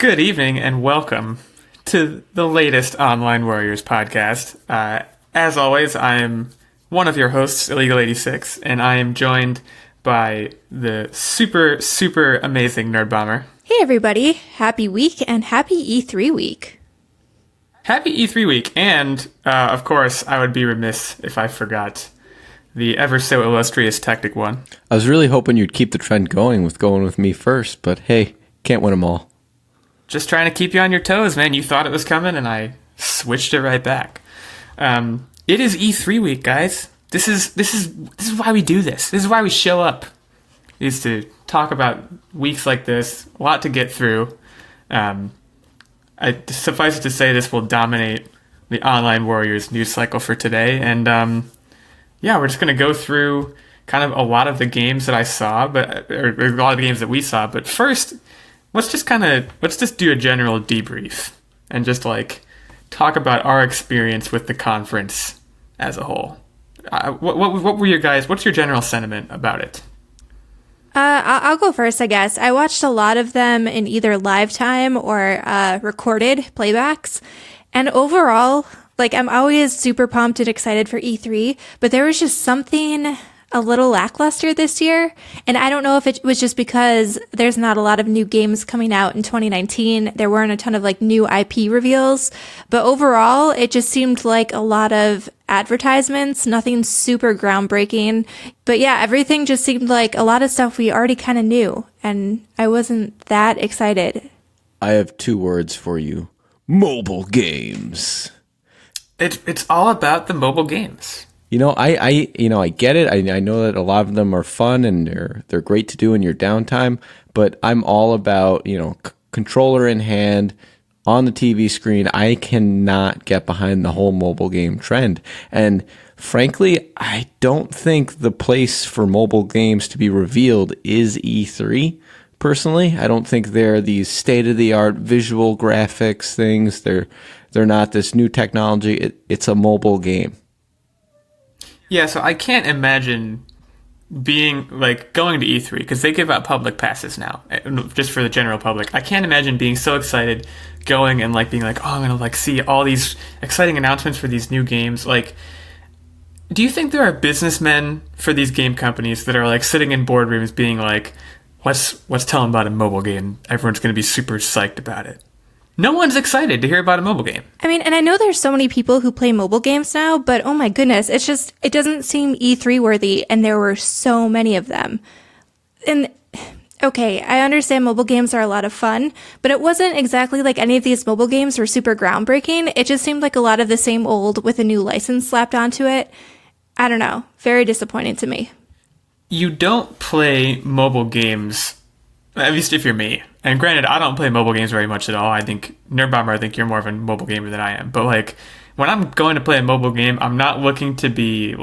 Good evening and welcome to the latest Online Warriors podcast. As always, I am one of your hosts, Illegal86, and I am joined by the super amazing Nerd Bomber. Hey everybody, happy week and happy E3 week. Happy E3 week, and of course, I would be remiss if I forgot the ever so illustrious Tactic 1. I was really hoping you'd keep the trend going with me first, but hey, can't win them all. Just trying to keep you on your toes, man. You thought it was coming, and I switched it right back. It is E3 week, guys. This is why we do this. This is why we show up. Is to talk about weeks like this. A lot to get through. Suffice it to say, this will dominate the Online Warriors news cycle for today. And we're just going to go through kind of a lot of the games that I saw, or a lot of the games that we saw. But first, let's just do a general debrief and just talk about our experience with the conference as a whole. What were your guys? What's your general sentiment about it? I'll go first, I guess. I watched a lot of them in either live time or recorded playbacks. And overall, I'm always super pumped and excited for E3, but there was just something a little lackluster this year. And I don't know if it was just because there's not a lot of new games coming out in 2019. There weren't a ton of new IP reveals, but overall it just seemed like a lot of advertisements, nothing super groundbreaking. But yeah, everything just seemed like a lot of stuff we already kind of knew, and I wasn't that excited. I have two words for you. Mobile games. It's all about the mobile games. I get it. I know that a lot of them are fun and they're great to do in your downtime, but I'm all about, controller in hand on the TV screen. I cannot get behind the whole mobile game trend. And frankly, I don't think the place for mobile games to be revealed is E3. Personally, I don't think they're these state-of-the-art visual graphics things. They're not this new technology. It's a mobile game. Yeah, so I can't imagine being going to E3 because they give out public passes now, just for the general public. I can't imagine being so excited going and being oh, I'm gonna see all these exciting announcements for these new games. Do you think there are businessmen for these game companies that are sitting in boardrooms being let's tell them about a mobile game? Everyone's gonna be super psyched about it. No one's excited to hear about a mobile game. I mean, and I know there's so many people who play mobile games now, but oh my goodness, it doesn't seem E3 worthy, and there were so many of them. And okay, I understand mobile games are a lot of fun, but it wasn't exactly like any of these mobile games were super groundbreaking. It just seemed like a lot of the same old with a new license slapped onto it. I don't know. Very disappointing to me. You don't play mobile games, at least if you're me. And granted, I don't play mobile games very much at all. I think, Nerd Bomber, I think you're more of a mobile gamer than I am. But, when I'm going to play a mobile game, I'm not looking to be,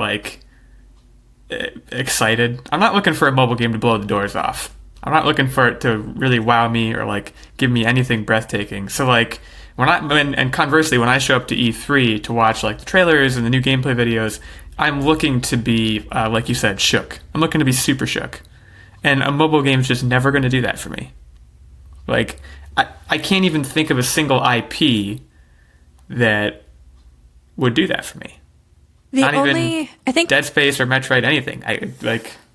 excited. I'm not looking for a mobile game to blow the doors off. I'm not looking for it to really wow me or, give me anything breathtaking. So, and conversely, when I show up to E3 to watch, the trailers and the new gameplay videos, I'm looking to be, like you said, shook. I'm looking to be super shook. And a mobile game's just never going to do that for me. I can't even think of a single IP that would do that for me. Not even Dead Space or Metroid, anything.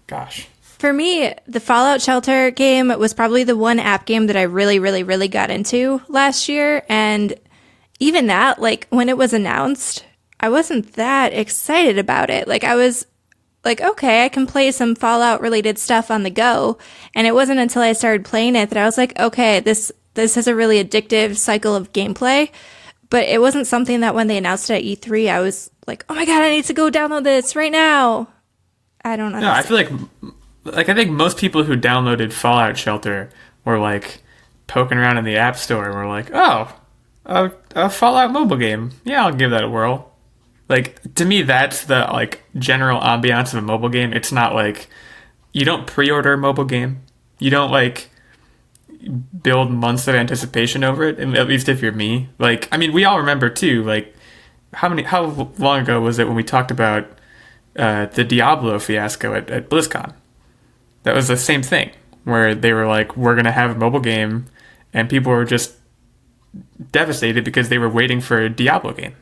Gosh. For me, the Fallout Shelter game was probably the one app game that I really got into last year. And even that, when it was announced, I wasn't that excited about it. I was okay, I can play some Fallout-related stuff on the go. And it wasn't until I started playing it that I was okay, this has a really addictive cycle of gameplay. But it wasn't something that when they announced it at E3, I was oh my god, I need to go download this right now. I don't know. No, I feel I think most people who downloaded Fallout Shelter were poking around in the App Store and were oh, a Fallout mobile game. Yeah, I'll give that a whirl. To me, that's the, general ambiance of a mobile game. It's not you don't pre-order a mobile game. You don't, build months of anticipation over it, and at least if you're me. We all remember, too, how long ago was it when we talked about the Diablo fiasco at BlizzCon? That was the same thing, where they were we're going to have a mobile game, and people were just devastated because they were waiting for a Diablo game.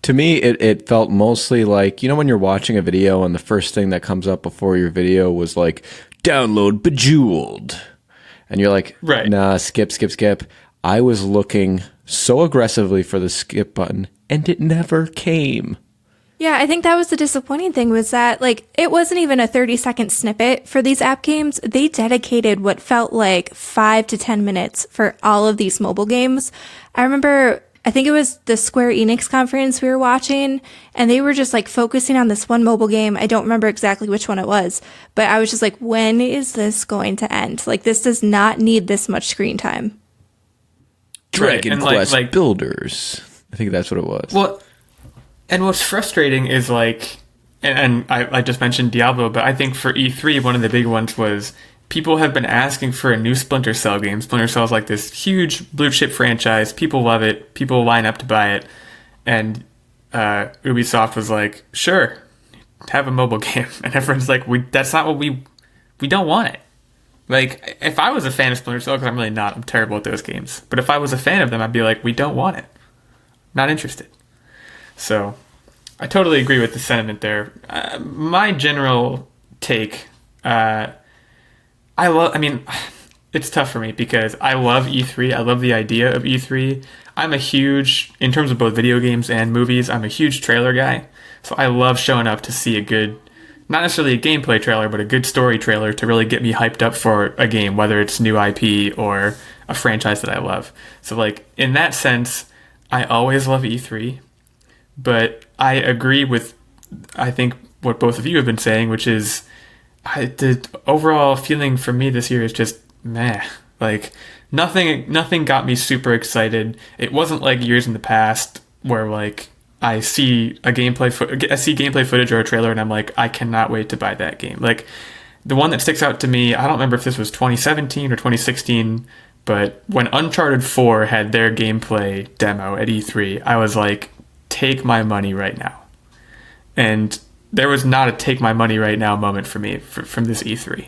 To me, it felt mostly like, when you're watching a video and the first thing that comes up before your video was like, download Bejeweled. And you're like, right. Nah, skip. I was looking so aggressively for the skip button, and it never came. Yeah, I think that was the disappointing thing, was that, like, it wasn't even a 30-second snippet for these app games. They dedicated what felt like 5 to 10 minutes for all of these mobile games. I remember, I think it was the Square Enix conference we were watching, and they were just, like, focusing on this one mobile game. I don't remember exactly which one it was, but I was just like, when is this going to end? Like, this does not need this much screen time. Dragon Quest Builders. I think that's what it was. Well, and what's frustrating is like, and I just mentioned Diablo, but I think for E3, one of the big ones was people have been asking for a new Splinter Cell game. Splinter Cell is like this huge blue chip franchise. People love it. People line up to buy it. And Ubisoft was like, sure, have a mobile game. And everyone's like, that's not what we don't want it. Like, if I was a fan of Splinter Cell, because I'm really not, I'm terrible at those games. But if I was a fan of them, I'd be like, we don't want it. Not interested. So, I totally agree with the sentiment there. My general take, it's tough for me because I love E3. I love the idea of E3. I'm a huge, in terms of both video games and movies, I'm a huge trailer guy. So I love showing up to see a good, not necessarily a gameplay trailer, but a good story trailer to really get me hyped up for a game, whether it's new IP or a franchise that I love. So, like, in that sense, I always love E3. But I agree with, I think, what both of you have been saying, which is the overall feeling for me this year is just meh. Like, nothing got me super excited. It wasn't like years in the past where, like, I see gameplay footage or a trailer and I'm like, I cannot wait to buy that game. Like, the one that sticks out to me, I don't remember if this was 2017 or 2016, but when Uncharted 4 had their gameplay demo at E3, I was like, take my money right now. And there was not a take my money right now moment for me from this E3.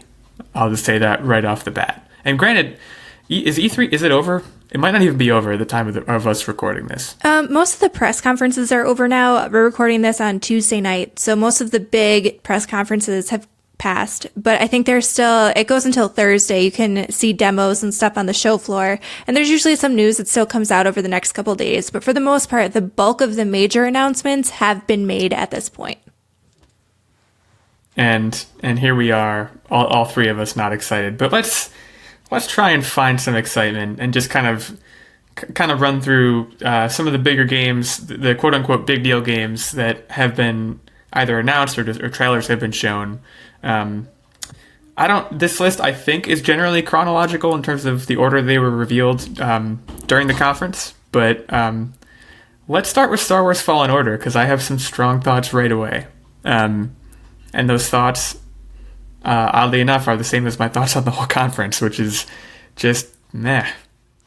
I'll just say that right off the bat. And granted, is E3, is it over? It might not even be over at the time of us recording this. Most of the press conferences are over now. We're recording this on Tuesday night, so most of the big press conferences have passed, but I think there's still, it goes until Thursday. You can see demos and stuff on the show floor, and there's usually some news that still comes out over the next couple of days, but for the most part, the bulk of the major announcements have been made at this point. And here we are, all three of us not excited, but let's try and find some excitement and just kind of run through some of the bigger games, the quote-unquote big deal games that have been either announced or trailers have been shown. This list, I think, is generally chronological in terms of the order they were revealed during the conference, but let's start with Star Wars Fallen Order, because I have some strong thoughts right away. And those thoughts, oddly enough, are the same as my thoughts on the whole conference, which is just meh.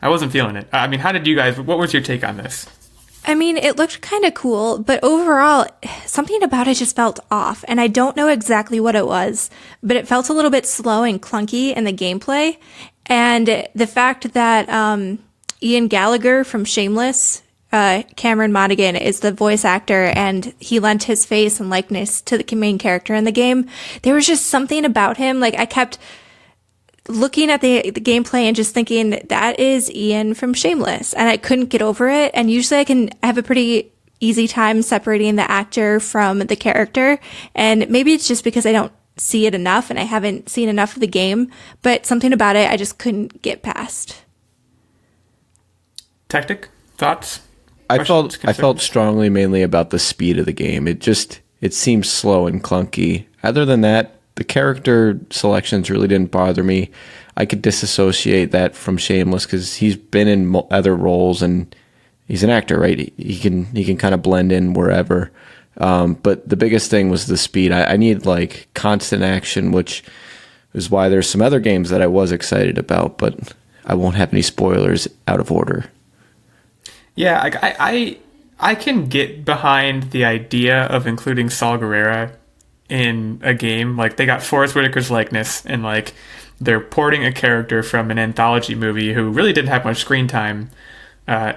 I wasn't feeling it. I mean, what was your take on this? I mean, it looked kind of cool, but overall, something about it just felt off, and I don't know exactly what it was, but it felt a little bit slow and clunky in the gameplay, and the fact that Ian Gallagher from Shameless, Cameron Monaghan, is the voice actor, and he lent his face and likeness to the main character in the game. There was just something about him, like, I kept looking at the gameplay and just thinking, that is Ian from Shameless, and I couldn't get over it. And usually I have a pretty easy time separating the actor from the character, and maybe it's just because I don't see it enough and I haven't seen enough of the game, but something about it I just couldn't get past. Tactic? Thoughts? I felt strongly mainly about the speed of the game. It seemed slow and clunky. Other than that, the character selections really didn't bother me. I could disassociate that from Shameless because he's been in other roles and he's an actor, right? He can kind of blend in wherever. But the biggest thing was the speed. I need like constant action, which is why there's some other games that I was excited about, but I won't have any spoilers out of order. Yeah, I can get behind the idea of including Saul Guerrero in a game. Like, they got Forrest Whitaker's likeness, and like, they're porting a character from an anthology movie who really didn't have much screen time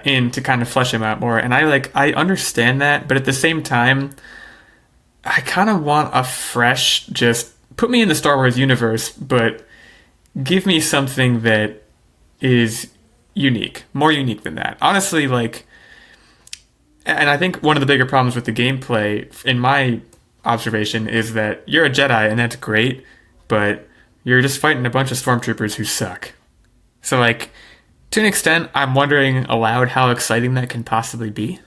in to kind of flesh him out more. And I understand that, but at the same time, I kind of want a fresh, just put me in the Star Wars universe, but give me something that is unique, more unique than that. Honestly, like, and I think one of the bigger problems with the gameplay, in my observation, is that you're a Jedi and that's great, but you're just fighting a bunch of stormtroopers who suck. So, like, to an extent, I'm wondering aloud how exciting that can possibly be.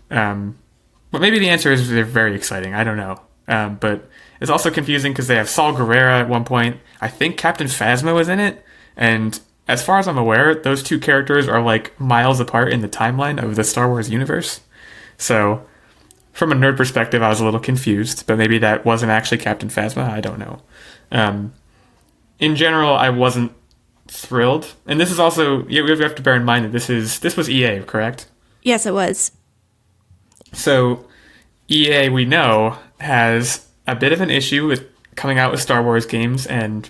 But maybe the answer is they're very exciting. I don't know. But it's also confusing because they have Saul Guerrera at one point. I think Captain Phasma was in it. And as far as I'm aware, those two characters are like miles apart in the timeline of the Star Wars universe. So from a nerd perspective, I was a little confused. But maybe that wasn't actually Captain Phasma. I don't know. In general, I wasn't thrilled. And this is also, we have to bear in mind that this was EA, correct? Yes, it was. So EA, we know, has a bit of an issue with coming out with Star Wars games and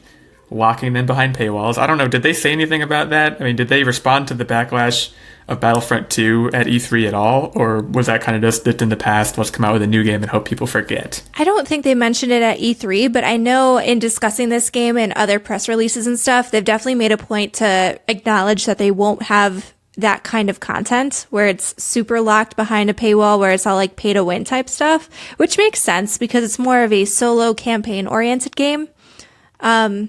locking them behind paywalls. I don't know, did they say anything about that? I mean, did they respond to the backlash of Battlefront 2 at E3 at all? Or was that kind of just that in the past, let's come out with a new game and hope people forget? I don't think they mentioned it at E3, but I know in discussing this game and other press releases and stuff, they've definitely made a point to acknowledge that they won't have that kind of content where it's super locked behind a paywall, where it's all like pay to win type stuff, which makes sense because it's more of a solo campaign oriented game. The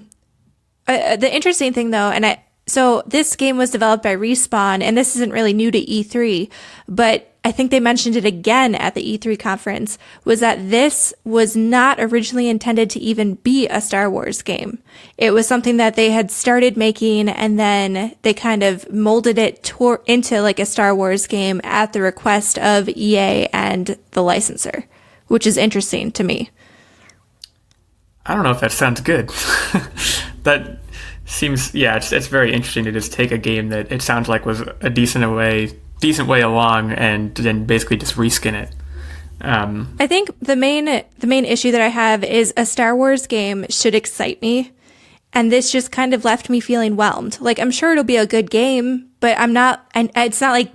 interesting thing though, so this game was developed by Respawn, and this isn't really new to E3, but I think they mentioned it again at the E3 conference, was that this was not originally intended to even be a Star Wars game. It was something that they had started making, and then they kind of molded it into like a Star Wars game at the request of EA and the licensor, which is interesting to me. I don't know if that sounds good. That seems, yeah, it's very interesting to just take a game that it sounds like was a decent way along and then basically just reskin it. I think the main issue that I have is a Star Wars game should excite me, and this just kind of left me feeling whelmed. Like, I'm sure it'll be a good game, but it's not like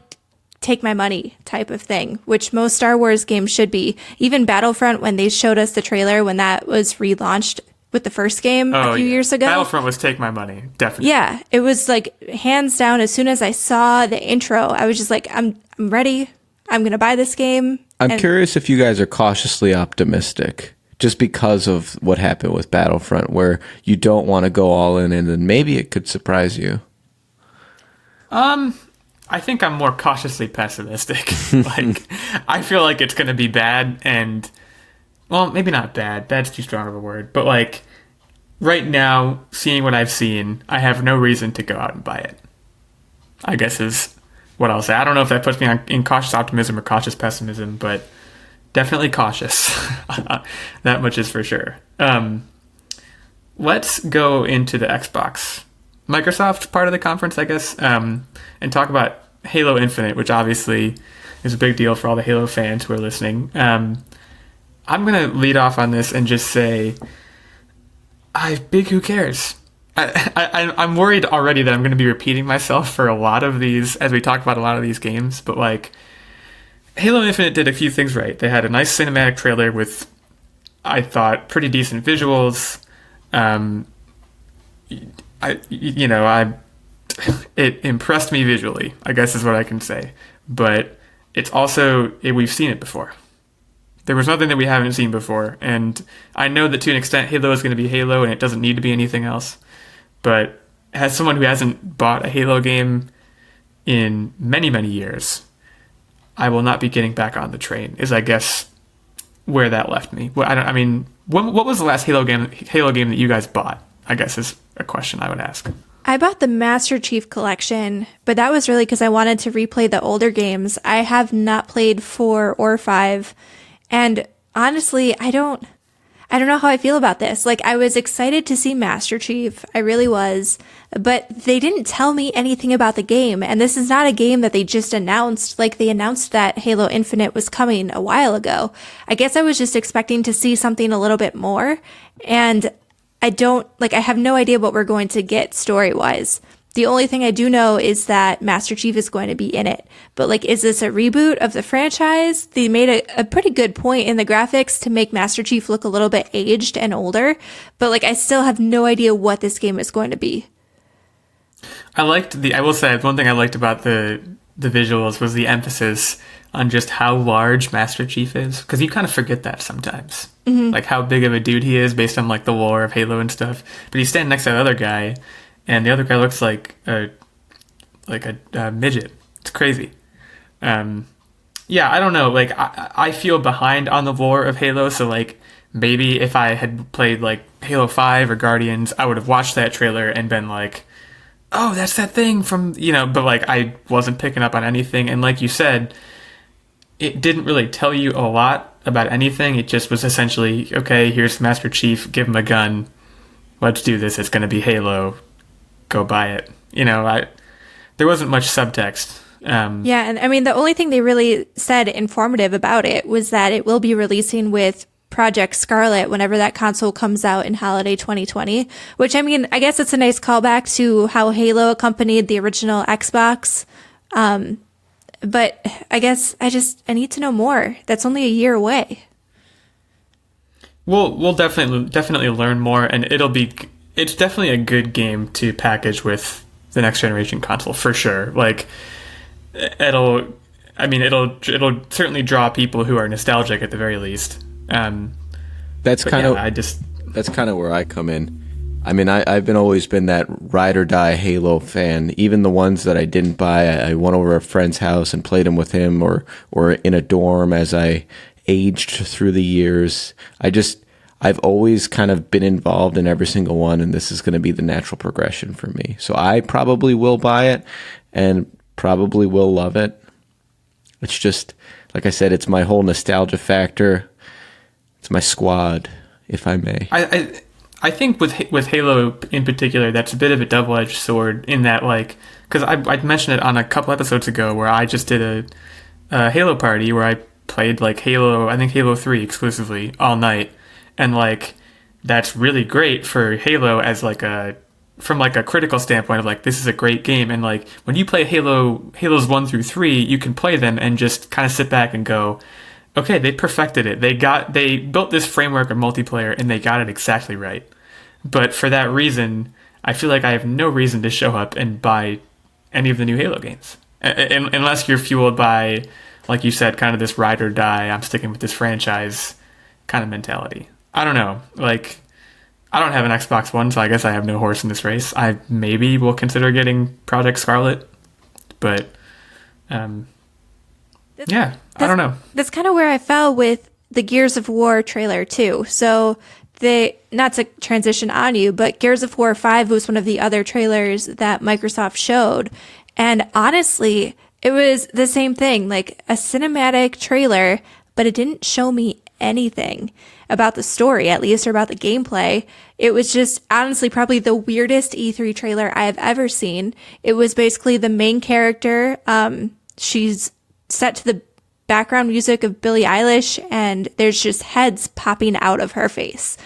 take my money type of thing, which most Star Wars games should be. Even Battlefront, when they showed us the trailer when that was relaunched with the first game a few years ago. Battlefront was take my money, definitely. Yeah, it was like hands down. As soon as I saw the intro, I was just like, I'm ready. I'm going to buy this game. I'm curious if you guys are cautiously optimistic just because of what happened with Battlefront, where you don't want to go all in and then maybe it could surprise you. I think I'm more cautiously pessimistic. Like, I feel like it's going to be bad and, well, maybe not bad. Bad's too strong of a word. But, like, right now, seeing what I've seen, I have no reason to go out and buy it, I guess is what I'll say. I don't know if that puts me in cautious optimism or cautious pessimism, but definitely cautious. That much is for sure. Let's go into the Xbox Microsoft part of the conference, I guess, and talk about Halo Infinite, which obviously is a big deal for all the Halo fans who are listening. I'm going to lead off on this and just say, who cares? I'm worried already that I'm going to be repeating myself for a lot of these, as we talked about a lot of these games, but like, Halo Infinite did a few things right. They had a nice cinematic trailer with, I thought, pretty decent visuals. It impressed me visually, I guess is what I can say. But it's also, we've seen it before. There was nothing that we haven't seen before. And I know that to an extent, Halo is going to be Halo and it doesn't need to be anything else. But as someone who hasn't bought a Halo game in many, many years, I will not be getting back on the train, is I guess where that left me. What was the last Halo game that you guys bought? I guess is a question I would ask. I bought the Master Chief Collection, but that was really because I wanted to replay the older games. I have not played 4 or 5, and honestly, I don't know how I feel about this. Like, I was excited to see Master Chief, I really was, but they didn't tell me anything about the game, and this is not a game that they just announced. Like, they announced that Halo Infinite was coming a while ago. I guess I was just expecting to see something a little bit more, and I have no idea what we're going to get story-wise. The only thing I do know is that Master Chief is going to be in it. But like, is this a reboot of the franchise? They made a pretty good point in the graphics to make Master Chief look a little bit aged and older. But like, I still have no idea what this game is going to be. I will say one thing I liked about the visuals was the emphasis on just how large Master Chief is. Because you kind of forget that sometimes. Mm-hmm. Like how big of a dude he is based on like the lore of Halo and stuff. But he's standing next to that other guy. And the other guy looks like a midget. It's crazy. Yeah, I don't know. Like, I feel behind on the lore of Halo, so like maybe if I had played like Halo 5 or Guardians, I would have watched that trailer and been like, oh, that's that thing from, but like I wasn't picking up on anything. And like you said, it didn't really tell you a lot about anything. It just was essentially, okay, here's Master Chief, give him a gun. Let's do this. It's going to be Halo. Go buy it. There wasn't much subtext. Yeah, and I mean, the only thing they really said informative about it was that it will be releasing with Project Scarlet whenever that console comes out in holiday 2020, which, I mean, I guess it's a nice callback to how Halo accompanied the original Xbox. But I guess I need to know more. That's only a year away. We'll definitely learn more, and it's definitely a good game to package with the next generation console for sure. Like, it'll certainly draw people who are nostalgic at the very least. That's kind of where I come in. I mean, I've always been that ride or die Halo fan. Even the ones that I didn't buy, I went over a friend's house and played them with him, or in a dorm as I aged through the years. I've always kind of been involved in every single one, and this is going to be the natural progression for me. So I probably will buy it and probably will love it. It's just, like I said, it's my whole nostalgia factor. It's my squad, if I may. I think with Halo in particular, that's a bit of a double-edged sword in that, like, because I mentioned it on a couple episodes ago where I just did a Halo party where I played like Halo 3 exclusively all night. And like, that's really great for Halo as like from like a critical standpoint of like, this is a great game. And like, when you play Halos 1 through 3, you can play them and just kind of sit back and go, okay, they perfected it. They built this framework of multiplayer and they got it exactly right. But for that reason, I feel like I have no reason to show up and buy any of the new Halo games. Unless you're fueled by, like you said, kind of this ride or die, I'm sticking with this franchise kind of mentality. I don't know. Like, I don't have an Xbox One, so I guess I have no horse in this race. I maybe will consider getting Project Scarlet, but I don't know. That's kind of where I fell with the Gears of War trailer too. So not to transition on you, but Gears of War 5 was one of the other trailers that Microsoft showed. And honestly, it was the same thing, like a cinematic trailer, but it didn't show me anything about the story, at least, or about the gameplay. It was just honestly probably the weirdest E3 trailer I have ever seen. It was basically the main character. She's set to the background music of Billie Eilish, and there's just heads popping out of her face.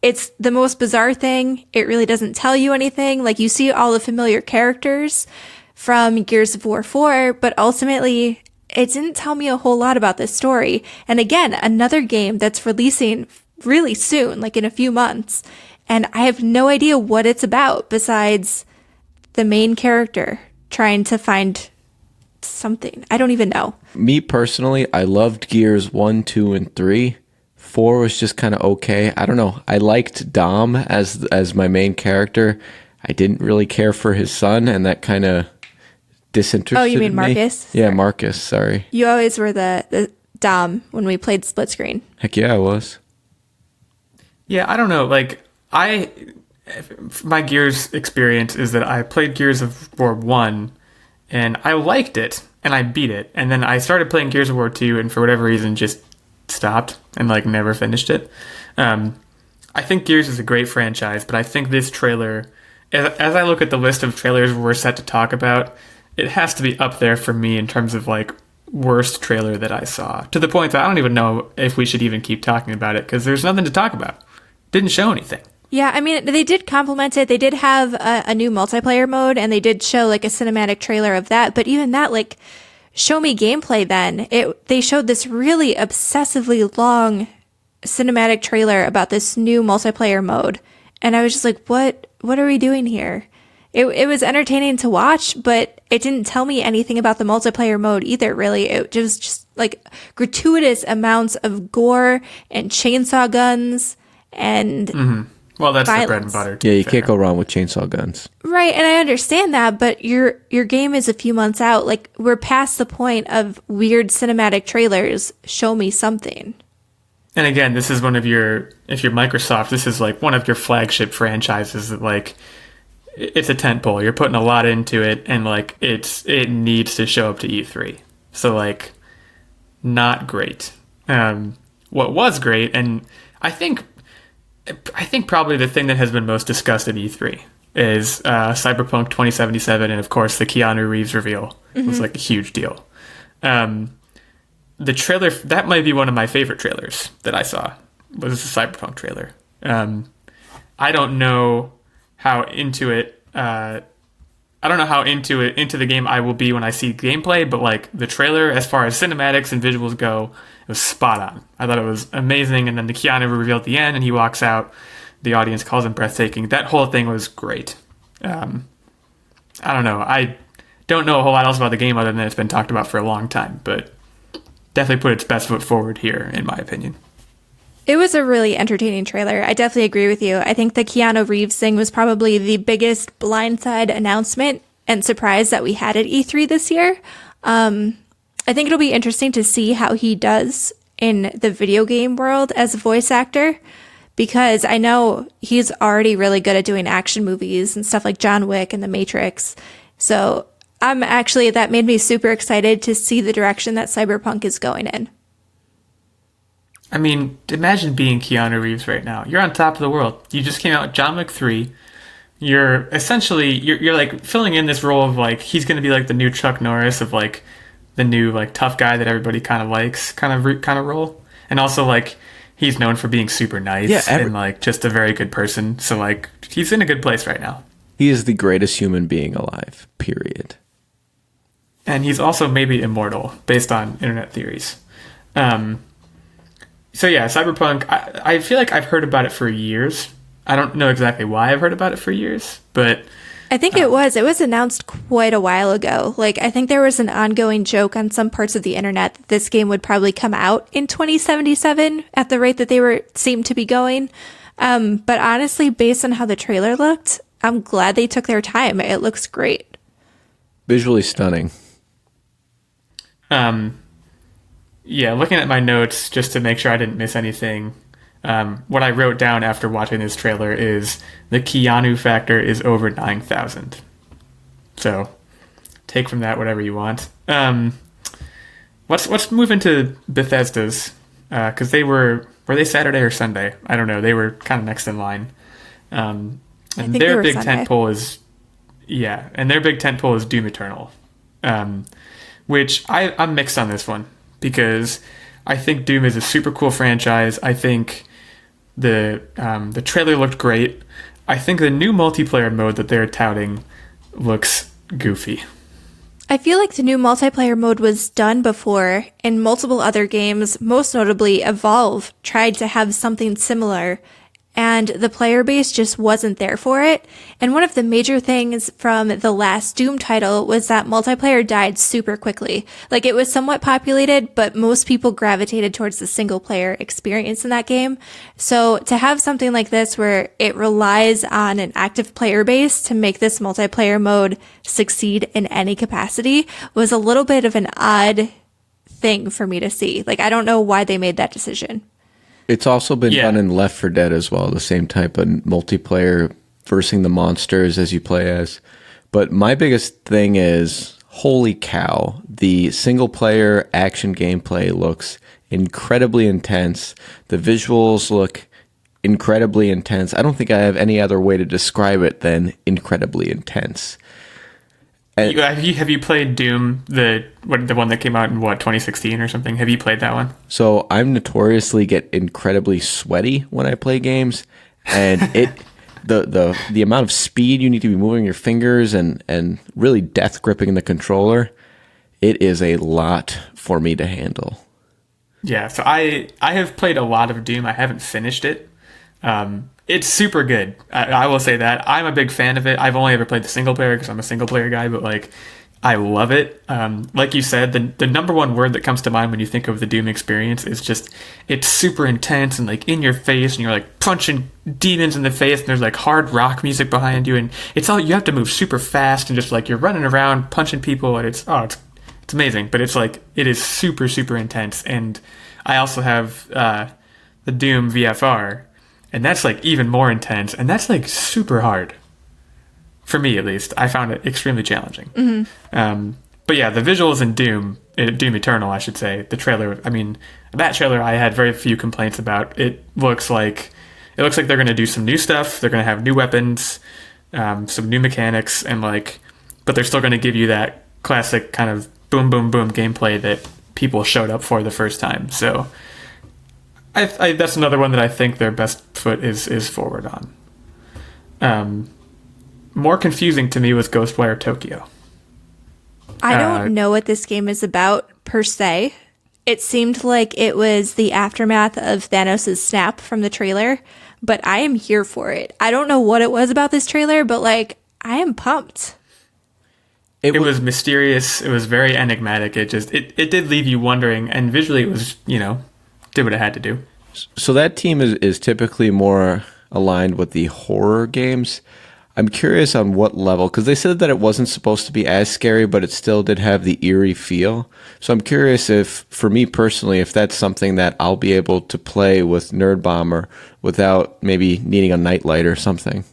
It's the most bizarre thing. It really doesn't tell you anything. Like, you see all the familiar characters from Gears of War 4, but ultimately it didn't tell me a whole lot about this story. And again, another game that's releasing really soon, like in a few months. And I have no idea what it's about besides the main character trying to find something. I don't even know. Me personally, I loved Gears 1, 2, and 3. 4 was just kind of okay. I don't know. I liked Dom as my main character. I didn't really care for his son, and that kind of disinterested me. Oh, you mean Marcus? Yeah, Marcus, sorry. You always were the Dom when we played split screen. Heck yeah, I was. Yeah, I don't know. Like, my Gears experience is that I played Gears of War 1, and I liked it, and I beat it. And then I started playing Gears of War 2, and for whatever reason, just stopped and, like, never finished it. I think Gears is a great franchise, but I think this trailer, as I look at the list of trailers we're set to talk about, it has to be up there for me in terms of, like, worst trailer that I saw. To the point that I don't even know if we should even keep talking about it, because there's nothing to talk about. Didn't show anything. Yeah, I mean, they did compliment it. They did have a new multiplayer mode, and they did show like a cinematic trailer of that. But even that, like, show me gameplay then. They showed this really obsessively long cinematic trailer about this new multiplayer mode. And I was just like, what are we doing here? It was entertaining to watch, but it didn't tell me anything about the multiplayer mode either, really. It was just like gratuitous amounts of gore and chainsaw guns and Well, that's violence. the bread and butter. Yeah, you can't go wrong with chainsaw guns. Right, and I understand that, but your game is a few months out. Like, we're past the point of weird cinematic trailers. Show me something. And again, this is one of your, if you're Microsoft, this is like one of your flagship franchises that like, it's a tentpole. You're putting a lot into it, and like it needs to show up to E3. So like, not great. What was great, and I think probably the thing that has been most discussed at E3 is Cyberpunk 2077, and of course the Keanu Reeves reveal was like a huge deal. The trailer, that might be one of my favorite trailers that I saw, was the Cyberpunk trailer. I don't know how into it, into the game I will be when I see gameplay, but like the trailer, as far as cinematics and visuals go, it was spot on. I thought it was amazing, and then the Keanu reveal at the end, and he walks out, the audience calls him breathtaking. That whole thing was great. I don't know. I don't know a whole lot else about the game other than it's been talked about for a long time, but definitely put its best foot forward here, in my opinion. It was a really entertaining trailer. I definitely agree with you. I think the Keanu Reeves thing was probably the biggest blindside announcement and surprise that we had at E3 this year. I think it'll be interesting to see how he does in the video game world as a voice actor, because I know he's already really good at doing action movies and stuff like John Wick and The Matrix. So that made me super excited to see the direction that Cyberpunk is going in. I mean, imagine being Keanu Reeves right now. You're on top of the world. You just came out with John Wick 3. You're essentially, you're like filling in this role of like, he's going to be like the new Chuck Norris of like the new like tough guy that everybody kind of likes kind of role. And also like, he's known for being super nice and like just a very good person. So like, he's in a good place right now. He is the greatest human being alive, period. And he's also maybe immortal based on internet theories. So yeah, Cyberpunk, I feel like I've heard about it for years. I don't know exactly why I've heard about it for years, but I think it was announced quite a while ago. Like, I think there was an ongoing joke on some parts of the internet that this game would probably come out in 2077 at the rate that they seemed to be going. But honestly, based on how the trailer looked, I'm glad they took their time. It looks great. Visually stunning. Yeah, looking at my notes just to make sure I didn't miss anything, what I wrote down after watching this trailer is the Keanu factor is over 9,000. So take from that whatever you want. Let's move into Bethesda's, because were they Saturday or Sunday? I don't know. They were kind of next in line. And their big tentpole is Doom Eternal, which I'm mixed on this one. Because I think Doom is a super cool franchise. I think the trailer looked great. I think the new multiplayer mode that they're touting looks goofy. I feel like the new multiplayer mode was done before in multiple other games. Most notably, Evolve tried to have something similar, and the player base just wasn't there for it. And one of the major things from the last Doom title was that multiplayer died super quickly. Like, it was somewhat populated, but most people gravitated towards the single player experience in that game. So to have something like this where it relies on an active player base to make this multiplayer mode succeed in any capacity was a little bit of an odd thing for me to see. Like, I don't know why they made that decision. It's also been done in Left 4 Dead as well, the same type of multiplayer versing the monsters as you play as. But my biggest thing is, holy cow, the single-player action gameplay looks incredibly intense. The visuals look incredibly intense. I don't think I have any other way to describe it than incredibly intense. Have you played Doom, the one that came out in 2016 or something? Have you played that one? So I'm notoriously get incredibly sweaty when I play games, and the amount of speed you need to be moving your fingers and really death gripping the controller, it is a lot for me to handle. Yeah, so I have played a lot of Doom. I haven't finished it. It's super good. I will say that. I'm a big fan of it. I've only ever played the single player because I'm a single player guy, but like I love it. Like you said, the number one word that comes to mind when you think of the Doom experience is just, it's super intense and like in your face, and you're like punching demons in the face, and there's like hard rock music behind you, and it's all, you have to move super fast, and just like you're running around punching people, and it's amazing. But it's like, it is super, super intense. And I also have the Doom VFR, and that's like even more intense, and that's like super hard. For me, at least, I found it extremely challenging. Mm-hmm. But yeah, the visuals in Doom Eternal, I should say, the trailer. I mean, that trailer I had very few complaints about. It looks like they're going to do some new stuff. They're going to have new weapons, some new mechanics, and like, but they're still going to give you that classic kind of boom, boom, boom gameplay that people showed up for the first time. So, I that's another one that I think their best foot is forward on. More confusing to me was Ghostwire Tokyo. I don't know what this game is about, per se. It seemed like it was the aftermath of Thanos' snap from the trailer, but I am here for it. I don't know what it was about this trailer, but like, I am pumped. It was mysterious. It was very enigmatic. It did leave you wondering, and visually it was, did what it had to do. So that team is typically more aligned with the horror games. I'm curious on what level, because they said that it wasn't supposed to be as scary, but it still did have the eerie feel. So I'm curious if, for me personally, if that's something that I'll be able to play with Nerd Bomber without maybe needing a nightlight or something.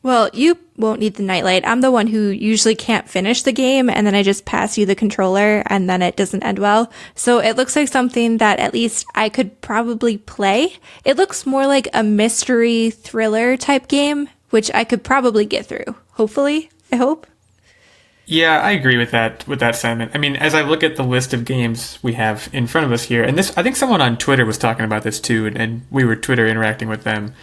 Well, you won't need the nightlight. I'm the one who usually can't finish the game, and then I just pass you the controller, and then it doesn't end well. So it looks like something that at least I could probably play. It looks more like a mystery thriller type game, which I could probably get through. Hopefully, I hope. Yeah, I agree with that sentiment. I mean, as I look at the list of games we have in front of us here, and this, I think someone on Twitter was talking about this too, and we were Twitter interacting with them.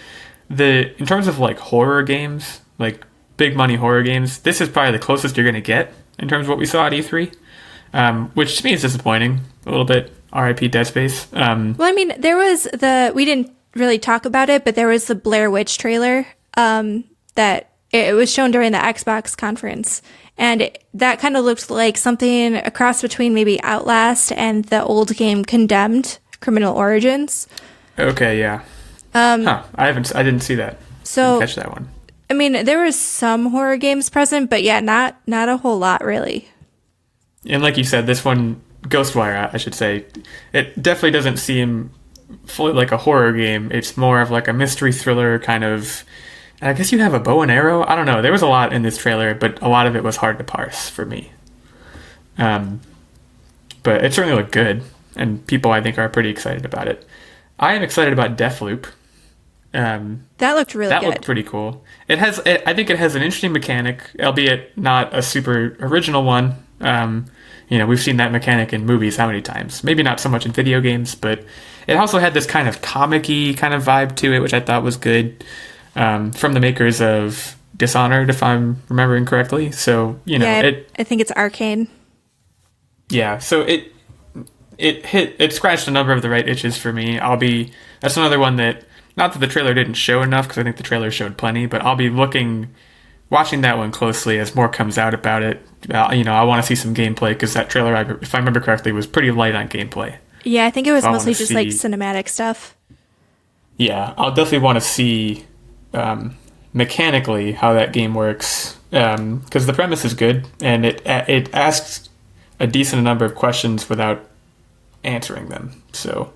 In terms of like horror games, like big money horror games, this is probably the closest you're going to get in terms of what we saw at E3, which to me is disappointing a little bit. R.I.P. Dead Space. Well, I mean, there was we didn't really talk about it, but there was the Blair Witch trailer that it was shown during the Xbox conference, and that kind of looked like something a cross between maybe Outlast and the old game Condemned: Criminal Origins. Okay, yeah. I didn't see that. So didn't catch that one. I mean, there was some horror games present, but yeah, not a whole lot really. And like you said, this one, Ghostwire, I should say, it definitely doesn't seem fully like a horror game. It's more of like a mystery thriller kind of. I guess you have a bow and arrow. I don't know. There was a lot in this trailer, but a lot of it was hard to parse for me. But it certainly looked good, and people I think are pretty excited about it. I am excited about Deathloop. That looked really good. That looked pretty cool. I think it has an interesting mechanic, albeit not a super original one. We've seen that mechanic in movies how many times? Maybe not so much in video games, but it also had this kind of comic-y kind of vibe to it, which I thought was good. From the makers of Dishonored, if I'm remembering correctly. So, I think it's Arcane. Yeah, so it scratched a number of the right itches for me. That's another one that, not that the trailer didn't show enough, because I think the trailer showed plenty, but I'll be watching that one closely as more comes out about it. I want to see some gameplay, because that trailer, if I remember correctly, was pretty light on gameplay. Yeah, I think it was mostly just like cinematic stuff. Yeah, I'll definitely want to see mechanically how that game works, because the premise is good, and it asks a decent number of questions without answering them. So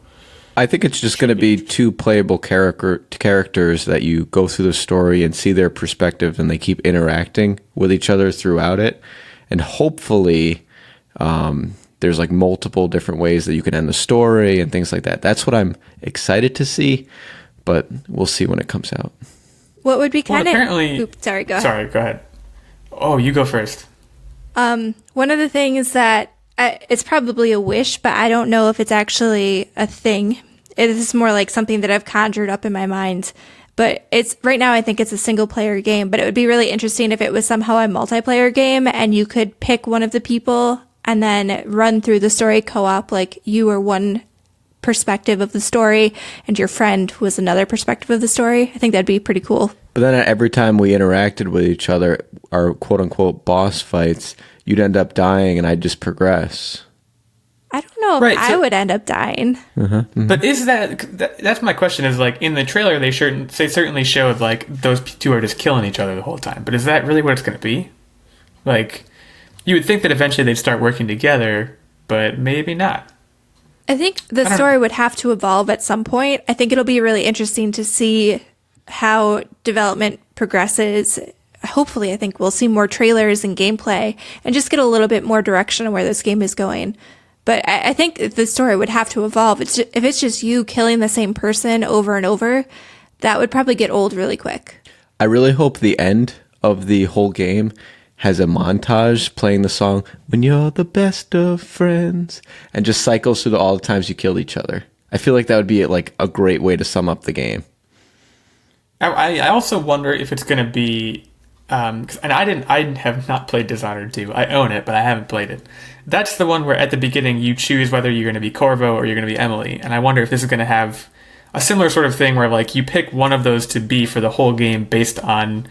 I think it's just going to be two playable characters that you go through the story and see their perspective, and they keep interacting with each other throughout it. And hopefully there's like multiple different ways that you can end the story and things like that. That's what I'm excited to see, but we'll see when it comes out. What would be kind of... Oops, sorry, go ahead. Sorry, go ahead. Oh, you go first. One of the things that it's probably a wish, but I don't know if it's actually a thing. It is more like something that I've conjured up in my mind. But it's right now, I think it's a single player game, but it would be really interesting if it was somehow a multiplayer game and you could pick one of the people and then run through the story co-op, like you were one perspective of the story and your friend was another perspective of the story. I think that'd be pretty cool. But then every time we interacted with each other, our quote unquote boss fights, you'd end up dying and I'd just progress. I don't know if I would end up dying. But is that's my question, is like in the trailer they certainly showed like those two are just killing each other the whole time. But is that really what it's going to be? Like, you would think that eventually they'd start working together, but maybe not. I think the story would have to evolve at some point. I think it'll be really interesting to see how development progresses. Hopefully, I think we'll see more trailers and gameplay and just get a little bit more direction on where this game is going. But I think the story would have to evolve. If it's just you killing the same person over and over, that would probably get old really quick. I really hope the end of the whole game has a montage playing the song "When You're the Best of Friends" and just cycles through all the times you killed each other. I feel like that would be like a great way to sum up the game. I also wonder if it's going to be, and I have not played Dishonored 2. I own it, but I haven't played it. That's the one where at the beginning you choose whether you're going to be Corvo or you're going to be Emily. And I wonder if this is going to have a similar sort of thing where like you pick one of those to be for the whole game based on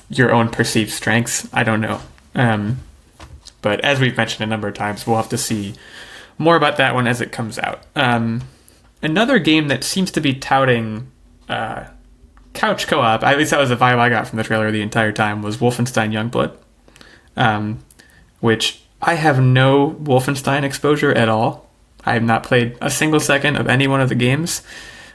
your own perceived strengths. I don't know. But as we've mentioned a number of times, we'll have to see more about that one as it comes out. Another game that seems to be touting couch co-op, at least that was the vibe I got from the trailer the entire time, was Wolfenstein Youngblood, which I have no Wolfenstein exposure at all. I have not played a single second of any one of the games,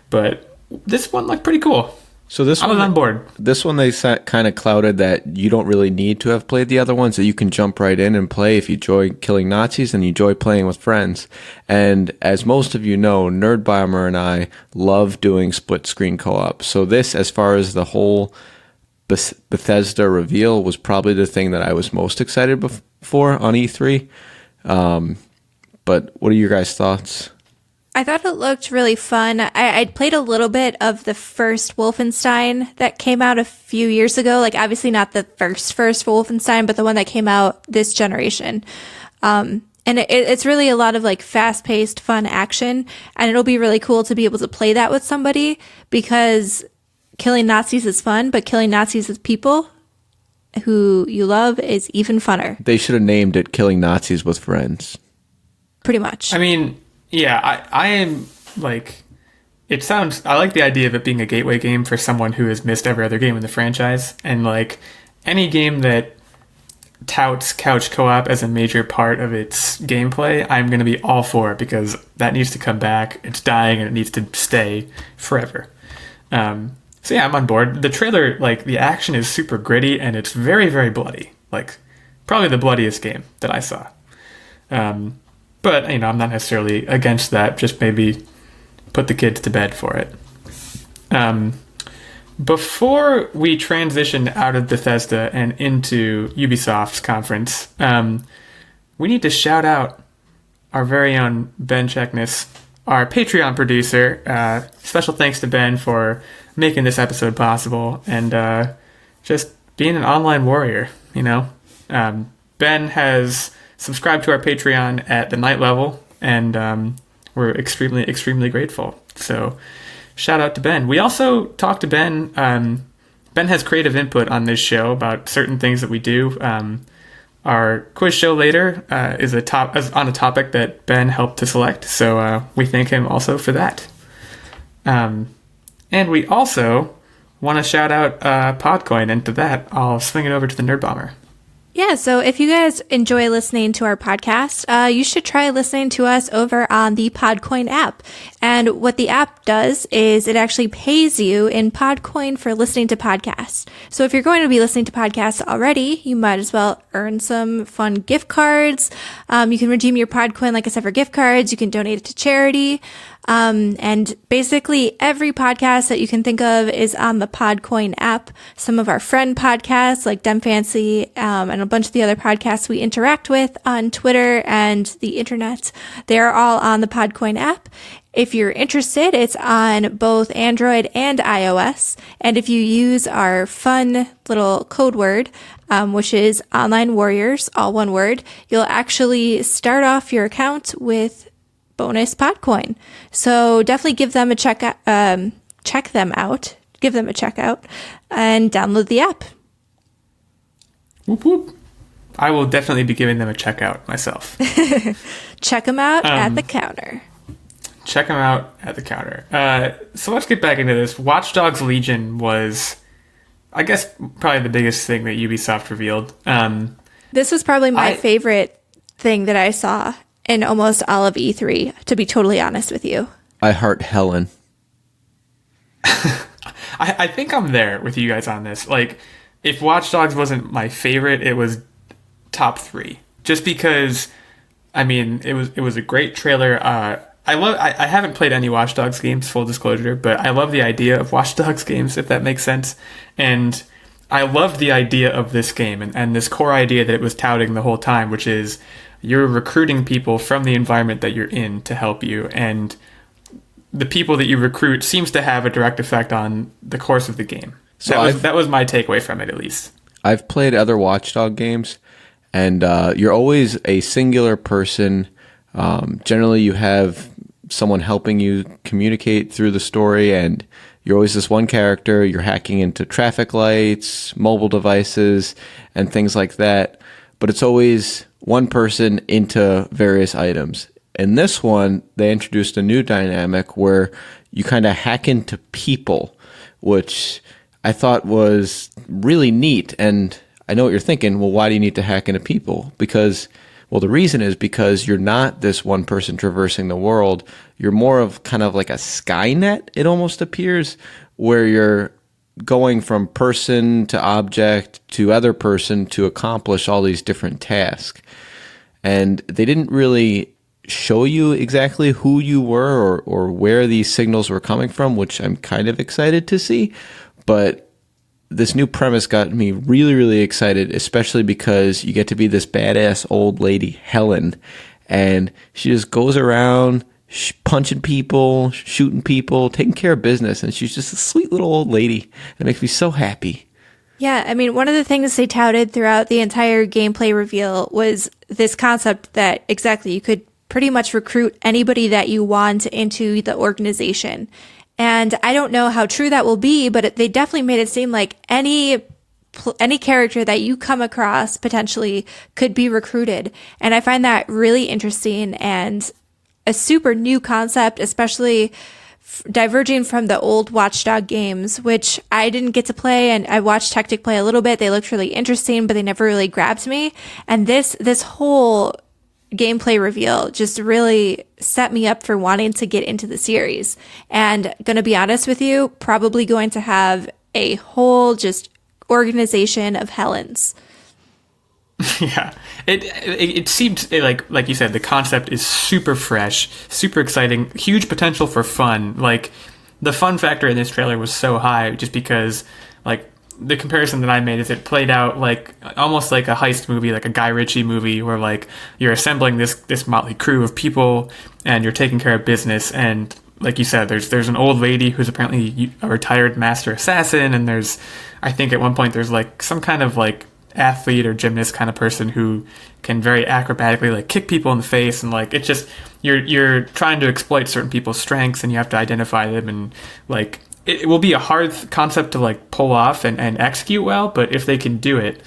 but this one looked pretty cool. So this I was on board. This one they kind of clouded that you don't really need to have played the other ones, that you can jump right in and play if you enjoy killing Nazis and you enjoy playing with friends. And as most of you know, Nerd Bomber and I love doing split screen co-op. So this, as far as the whole Bethesda reveal, was probably the thing that I was most excited for on E3. But what are your guys' thoughts? I thought it looked really fun. I'd played a little bit of the first Wolfenstein that came out a few years ago. Like, obviously not the first Wolfenstein, but the one that came out this generation. And it's really a lot of like fast-paced, fun action. And it'll be really cool to be able to play that with somebody, because killing Nazis is fun, but killing Nazis with people who you love is even funner. They should have named it Killing Nazis with Friends. Pretty much. I mean, yeah, I am like, I like the idea of it being a gateway game for someone who has missed every other game in the franchise. And like any game that touts couch co-op as a major part of its gameplay, I'm going to be all for it, because that needs to come back. It's dying and it needs to stay forever. So yeah, I'm on board. The trailer, like, the action is super gritty and it's very, very bloody. Like, probably the bloodiest game that I saw. But, you know, I'm not necessarily against that. Just maybe put the kids to bed for it. Before we transition out of Bethesda and into Ubisoft's conference, we need to shout out our very own Ben Checkness, our Patreon producer. Special thanks to Ben for making this episode possible and just being an online warrior, you know. Ben has subscribed to our Patreon at the night level, and we're extremely, extremely grateful. So shout out to Ben. We also talked to Ben. Ben has creative input on this show about certain things that we do. Our quiz show later is on a topic that Ben helped to select, so we thank him also for that. And we also want to shout out Podcoin, and to that, I'll swing it over to the Nerd Bomber. Yeah, so if you guys enjoy listening to our podcast, you should try listening to us over on the Podcoin app. And what the app does is it actually pays you in Podcoin for listening to podcasts. So if you're going to be listening to podcasts already, you might as well earn some fun gift cards. You can redeem your Podcoin, like I said, for gift cards. You can donate it to charity. And basically every podcast that you can think of is on the Podcoin app. Some of our friend podcasts like Dem Fancy, and a bunch of the other podcasts we interact with on Twitter and the internet, they're all on the Podcoin app. If you're interested, it's on both Android and iOS. And if you use our fun little code word, which is Online Warriors, all one word, you'll actually start off your account with bonus Podcoin. So definitely give them a check them out, give them a check out, and download the app. Whoop, whoop. I will definitely be giving them a check out myself. Check them out at the counter. Check them out at the counter. So let's get back into this. Watch Dogs Legion was, I guess, probably the biggest thing that Ubisoft revealed. This was probably my favorite thing that I saw in almost all of E3, to be totally honest with you. I heart Helen. I think I'm there with you guys on this. Like, if Watch Dogs wasn't my favorite, it was top 3. Just because, I mean, it was a great trailer. I haven't played any Watch Dogs games, full disclosure, but I love the idea of Watch Dogs games, if that makes sense. And I loved the idea of this game and this core idea that it was touting the whole time, which is you're recruiting people from the environment that you're in to help you. And the people that you recruit seems to have a direct effect on the course of the game. So that was my takeaway from it, at least. I've played other Watch Dog games, and you're always a singular person. Generally, you have someone helping you communicate through the story, and you're always this one character. You're hacking into traffic lights, mobile devices, and things like that. But it's always one person into various items. In this one, they introduced a new dynamic where you kind of hack into people, which I thought was really neat. And I know what you're thinking. Well, why do you need to hack into people? Because, well, the reason is because you're not this one person traversing the world. You're more of kind of like a Skynet, it almost appears, where you're going from person to object to other person to accomplish all these different tasks. And they didn't really show you exactly who you were or where these signals were coming from, which I'm kind of excited to see. But this new premise got me really, really excited, especially because you get to be this badass old lady, Helen, and she just goes around punching people, shooting people, taking care of business, and she's just a sweet little old lady. It makes me so happy. Yeah, I mean, one of the things they touted throughout the entire gameplay reveal was this concept that exactly you could pretty much recruit anybody that you want into the organization. And I don't know how true that will be, but they definitely made it seem like any character that you come across potentially could be recruited. And I find that really interesting and a super new concept, especially diverging from the old Watchdog games, which I didn't get to play, and I watched Tactic play a little bit. They looked really interesting, but they never really grabbed me. And this whole gameplay reveal just really set me up for wanting to get into the series. And gonna be honest with you, probably going to have a whole just organization of Helens. Yeah, it seemed like you said, the concept is super fresh, super exciting, huge potential for fun. Like, the fun factor in this trailer was so high just because, like, the comparison that I made is it played out like almost like a heist movie, like a Guy Ritchie movie, where like you're assembling this motley crew of people and you're taking care of business. And like you said, there's an old lady who's apparently a retired master assassin, and there's, I think at one point there's like some kind of like athlete or gymnast kind of person who can very acrobatically like kick people in the face, and like it's just you're trying to exploit certain people's strengths and you have to identify them, and like it will be a hard concept to like pull off and execute well, but if they can do it,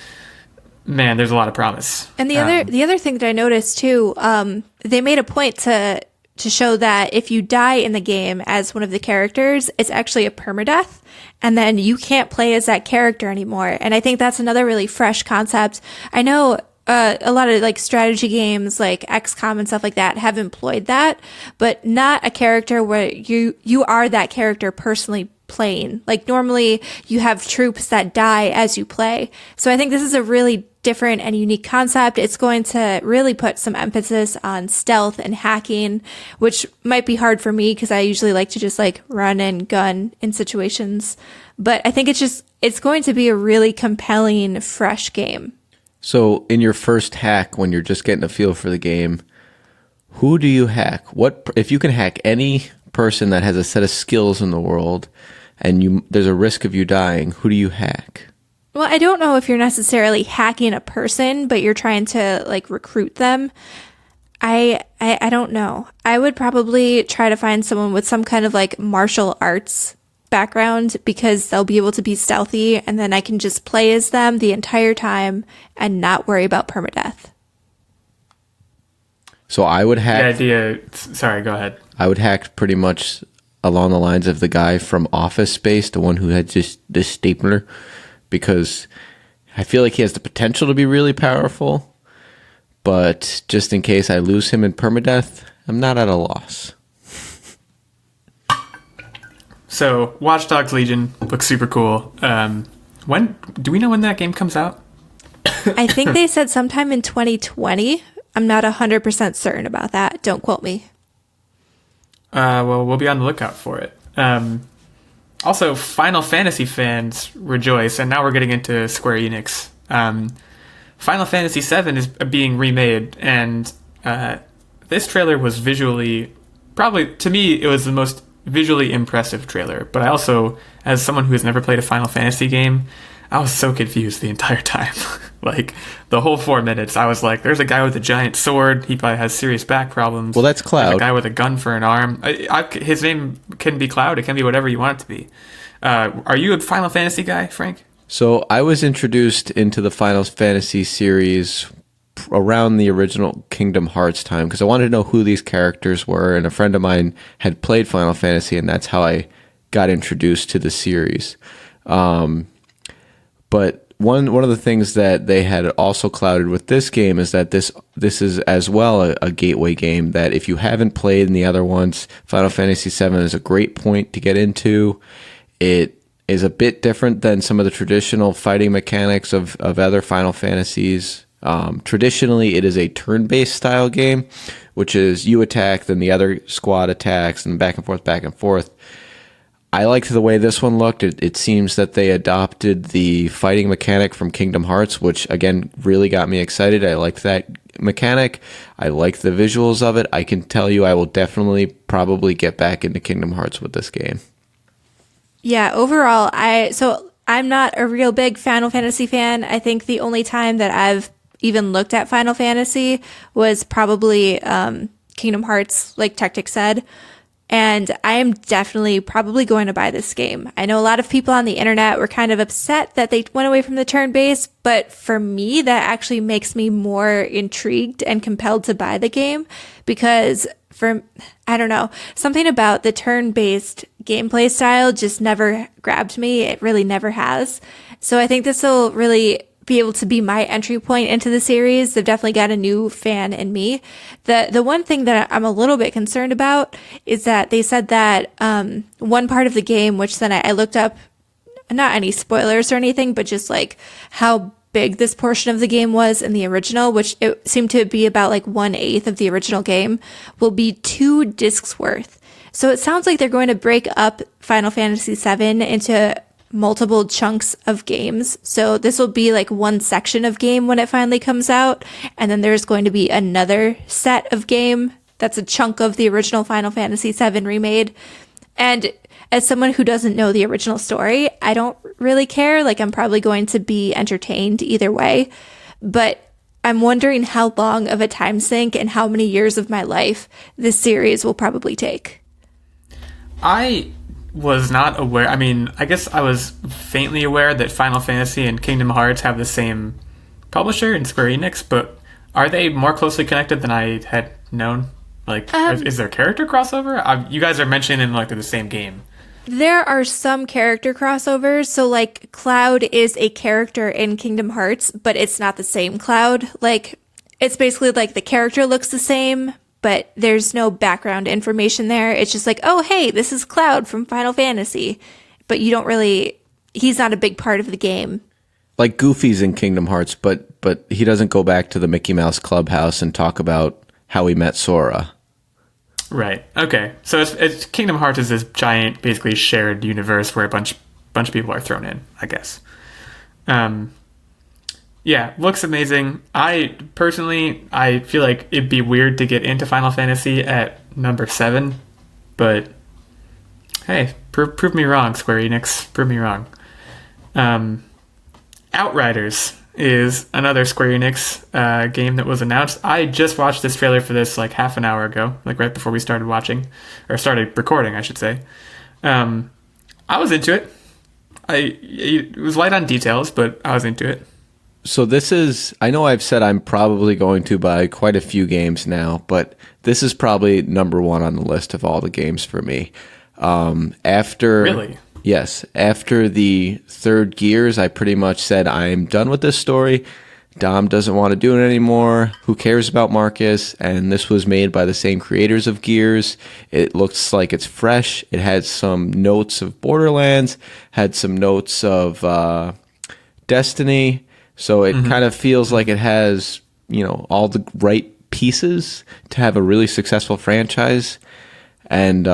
man, there's a lot of promise. And the other thing that I noticed too, they made a point to show that if you die in the game as one of the characters, it's actually a permadeath, and then you can't play as that character anymore. And I think that's another really fresh concept. I know a lot of like strategy games like XCOM and stuff like that have employed that, but not a character where you are that character personally playing. Like normally you have troops that die as you play. So I think this is a really different and unique concept. It's going to really put some emphasis on stealth and hacking, which might be hard for me because I usually like to just like run and gun in situations. But I think it's going to be a really compelling, fresh game. So in your first hack, when you're just getting a feel for the game, who do you hack? What if you can hack any person that has a set of skills in the world and there's a risk of you dying, who do you hack? Well, I don't know if you're necessarily hacking a person, but you're trying to like recruit them. I don't know. I would probably try to find someone with some kind of like martial arts background because they'll be able to be stealthy, and then I can just play as them the entire time and not worry about permadeath. So I would hack. Sorry, go ahead. I would hack pretty much along the lines of the guy from Office Space, the one who had just this stapler, because I feel like he has the potential to be really powerful, but just in case I lose him in permadeath, I'm not at a loss. So, Watch Dogs Legion looks super cool. When do we know when that game comes out? I think they said sometime in 2020. I'm not 100% certain about that. Don't quote me. Well, we'll be on the lookout for it. Also, Final Fantasy fans rejoice, and now we're getting into Square Enix. Final Fantasy VII is being remade, and this trailer was visually, probably, to me, it was the most visually impressive trailer. But I also, as someone who has never played a Final Fantasy game, I was so confused the entire time. Like, the whole 4 minutes, I was like, there's a guy with a giant sword. He probably has serious back problems. Well, that's Cloud. There's a guy with a gun for an arm. His name can be Cloud. It can be whatever you want it to be. Are you a Final Fantasy guy, Frank? So I was introduced into the Final Fantasy series around the original Kingdom Hearts time because I wanted to know who these characters were, and a friend of mine had played Final Fantasy, and that's how I got introduced to the series. But one of the things that they had also clouded with this game is that this is as well a gateway game that if you haven't played in the other ones, Final Fantasy VII is a great point to get into. It is a bit different than some of the traditional fighting mechanics of other Final Fantasies. Traditionally, it is a turn-based style game, which is you attack, then the other squad attacks, and back and forth, back and forth. I liked the way this one looked. It seems that they adopted the fighting mechanic from Kingdom Hearts, which, again, really got me excited. I liked that mechanic. I liked the visuals of it. I can tell you I will definitely probably get back into Kingdom Hearts with this game. Yeah, overall, I'm not a real big Final Fantasy fan. I think the only time that I've even looked at Final Fantasy was probably Kingdom Hearts, like Tactic said. And I am definitely probably going to buy this game. I know a lot of people on the internet were kind of upset that they went away from the turn-based, but for me, that actually makes me more intrigued and compelled to buy the game because I don't know, something about the turn-based gameplay style just never grabbed me. It really never has. So I think this will really be able to be my entry point into the series. They've definitely got a new fan in me. The one thing that I'm a little bit concerned about is that they said that one part of the game, which then I looked up, not any spoilers or anything, but just like how big this portion of the game was in the original, which it seemed to be about like 1/8 of the original game, will be 2 discs worth. So it sounds like they're going to break up Final Fantasy VII into multiple chunks of games. So this will be like one section of game when it finally comes out. And then there's going to be another set of game that's a chunk of the original Final Fantasy VII remade. And as someone who doesn't know the original story, I don't really care. Like, I'm probably going to be entertained either way. But I'm wondering how long of a time sink and how many years of my life this series will probably take. I was not aware. I mean, I guess I was faintly aware that Final Fantasy and Kingdom Hearts have the same publisher in Square Enix, but are they more closely connected than I had known? Like, is there character crossover? You guys are mentioning like they're the same game. There are some character crossovers. So, like, Cloud is a character in Kingdom Hearts, but it's not the same Cloud. Like, it's basically like the character looks the same, but there's no background information there. It's just like, oh, hey, this is Cloud from Final Fantasy. But you don't really, he's not a big part of the game. Like Goofy's in Kingdom Hearts, but but he doesn't go back to the Mickey Mouse Clubhouse and talk about how he met Sora. Right. Okay. So it's Kingdom Hearts is this giant, basically shared universe where a bunch of people are thrown in, I guess. Yeah, looks amazing. I feel like it'd be weird to get into Final Fantasy at number 7, but hey, prove me wrong, Square Enix. Prove me wrong. Outriders is another Square Enix game that was announced. I just watched this trailer for this like half an hour ago, like right before we started started recording, I should say. I was into it. It was light on details, but I was into it. So this is, I know I've said I'm probably going to buy quite a few games now, but this is probably number 1 on the list of all the games for me. Really? Yes. After the third Gears, I pretty much said, I'm done with this story. Dom doesn't want to do it anymore. Who cares about Marcus? And this was made by the same creators of Gears. It looks like it's fresh. It had some notes of Borderlands, had some notes of Destiny. So it kind of feels like it has, all the right pieces to have a really successful franchise. And